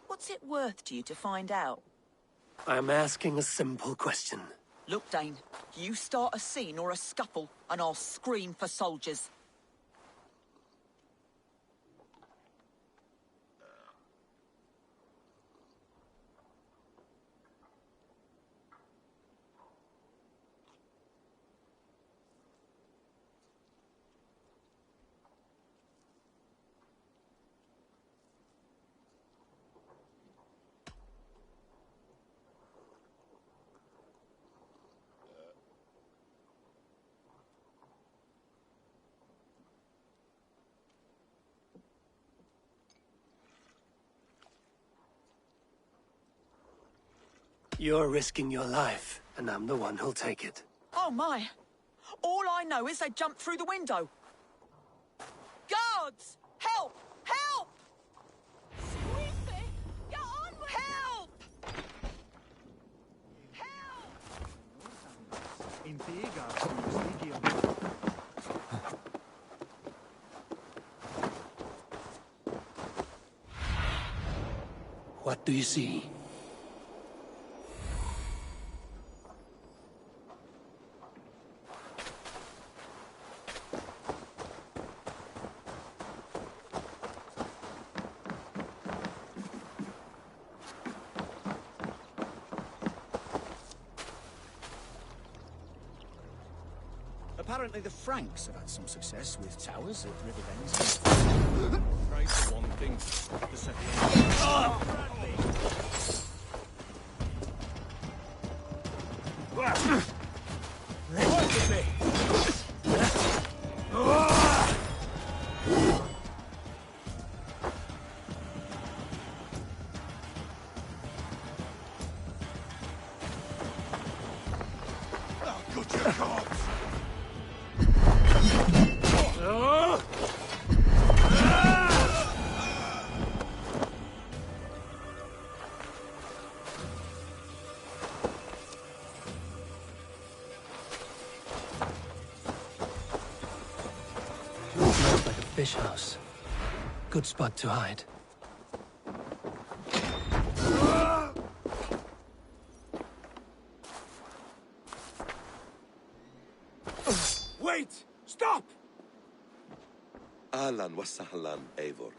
What's it worth to you to find out? I'm asking a simple question. Look, Dane, you start a scene or a scuffle, and I'll scream for soldiers. You're risking your life, and I'm the one who'll take it. Oh, my. All I know is they jumped through the window. Guards! Help! Help! Get on with help! What do you see? Apparently the Franks have had some success with towers at river bends. Right for one thing, to set Fish house. Good spot to hide. Wait! Stop! Ahlan wa sahlan, Eivor.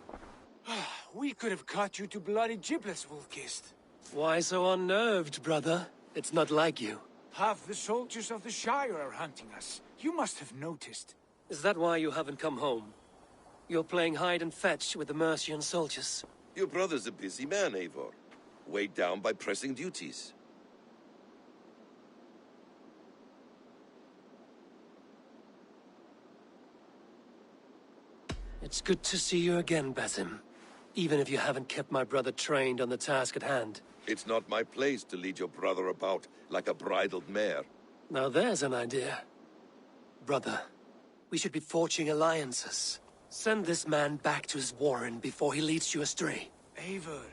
We could have cut you to bloody giblets, Wolf-Kissed. Why so unnerved, brother? It's not like you. Half the soldiers of the Shire are hunting us. You must have noticed. Is that why you haven't come home? You're playing hide and fetch with the Mercian soldiers. Your brother's a busy man, Eivor. Weighed down by pressing duties. It's good to see you again, Basim. Even if you haven't kept my brother trained on the task at hand. It's not my place to lead your brother about like a bridled mare. Now there's an idea. Brother, we should be forging alliances. Send this man back to his warren before he leads you astray. Eivor,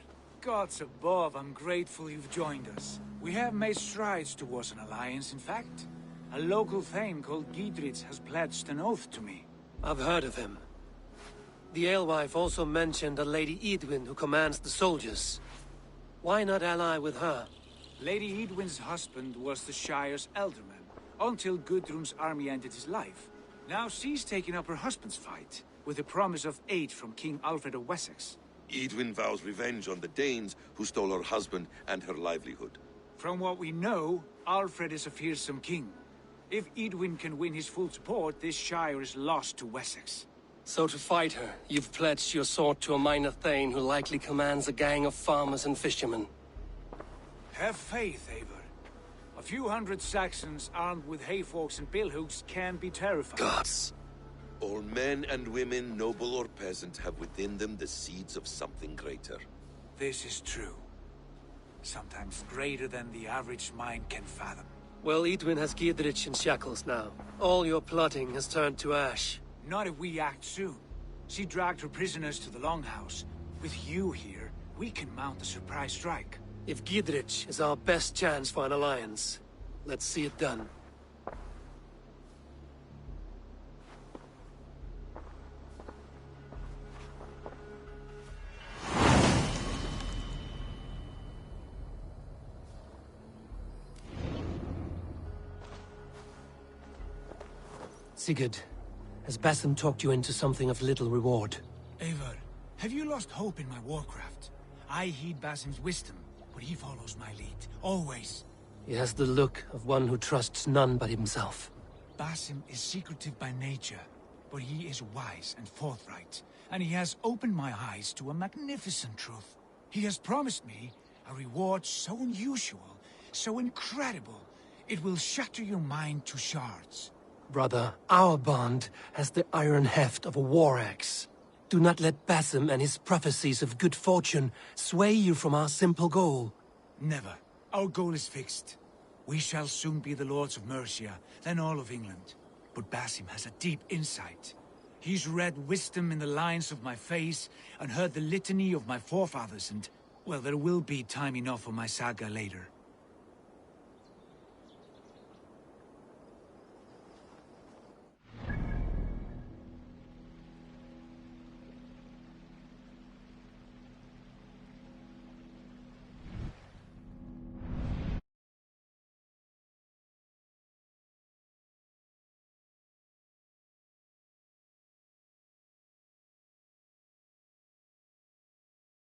gods above, I'm grateful you've joined us. We have made strides towards an alliance, in fact. A local thane called Giedrich has pledged an oath to me. I've heard of him. The alewife also mentioned a Lady Edwin who commands the soldiers. Why not ally with her? Lady Edwin's husband was the Shire's elderman, until Gudrun's army ended his life. Now she's taken up her husband's fight, with a promise of aid from King Alfred of Wessex. Edwin vows revenge on the Danes who stole her husband and her livelihood. From what we know, Alfred is a fearsome king. If Edwin can win his full support, this Shire is lost to Wessex. So to fight her, you've pledged your sword to a minor thane who likely commands a gang of farmers and fishermen. Have faith, Eivor. A few hundred Saxons armed with hayforks and billhooks can be terrifying. Gods! All men and women, noble or peasant, have within them the seeds of something greater. This is true. Sometimes greater than the average mind can fathom. Well, Edwin has Giedrich in shackles now. All your plotting has turned to ash. Not if we act soon. She dragged her prisoners to the Longhouse. With you here, we can mount a surprise strike. If Giedrich is our best chance for an alliance, let's see it done. Sigurd, has Basim talked you into something of little reward? Eivor, have you lost hope in my warcraft? I heed Basim's wisdom, but he follows my lead, always. He has the look of one who trusts none but himself. Basim is secretive by nature, but he is wise and forthright, and he has opened my eyes to a magnificent truth. He has promised me a reward so unusual, so incredible, it will shatter your mind to shards. Brother, our bond has the iron heft of a war axe. Do not let Basim and his prophecies of good fortune sway you from our simple goal. Never. Our goal is fixed. We shall soon be the lords of Mercia, then all of England. But Basim has a deep insight. He's read wisdom in the lines of my face, and heard the litany of my forefathers, and, well, there will be time enough for my saga later.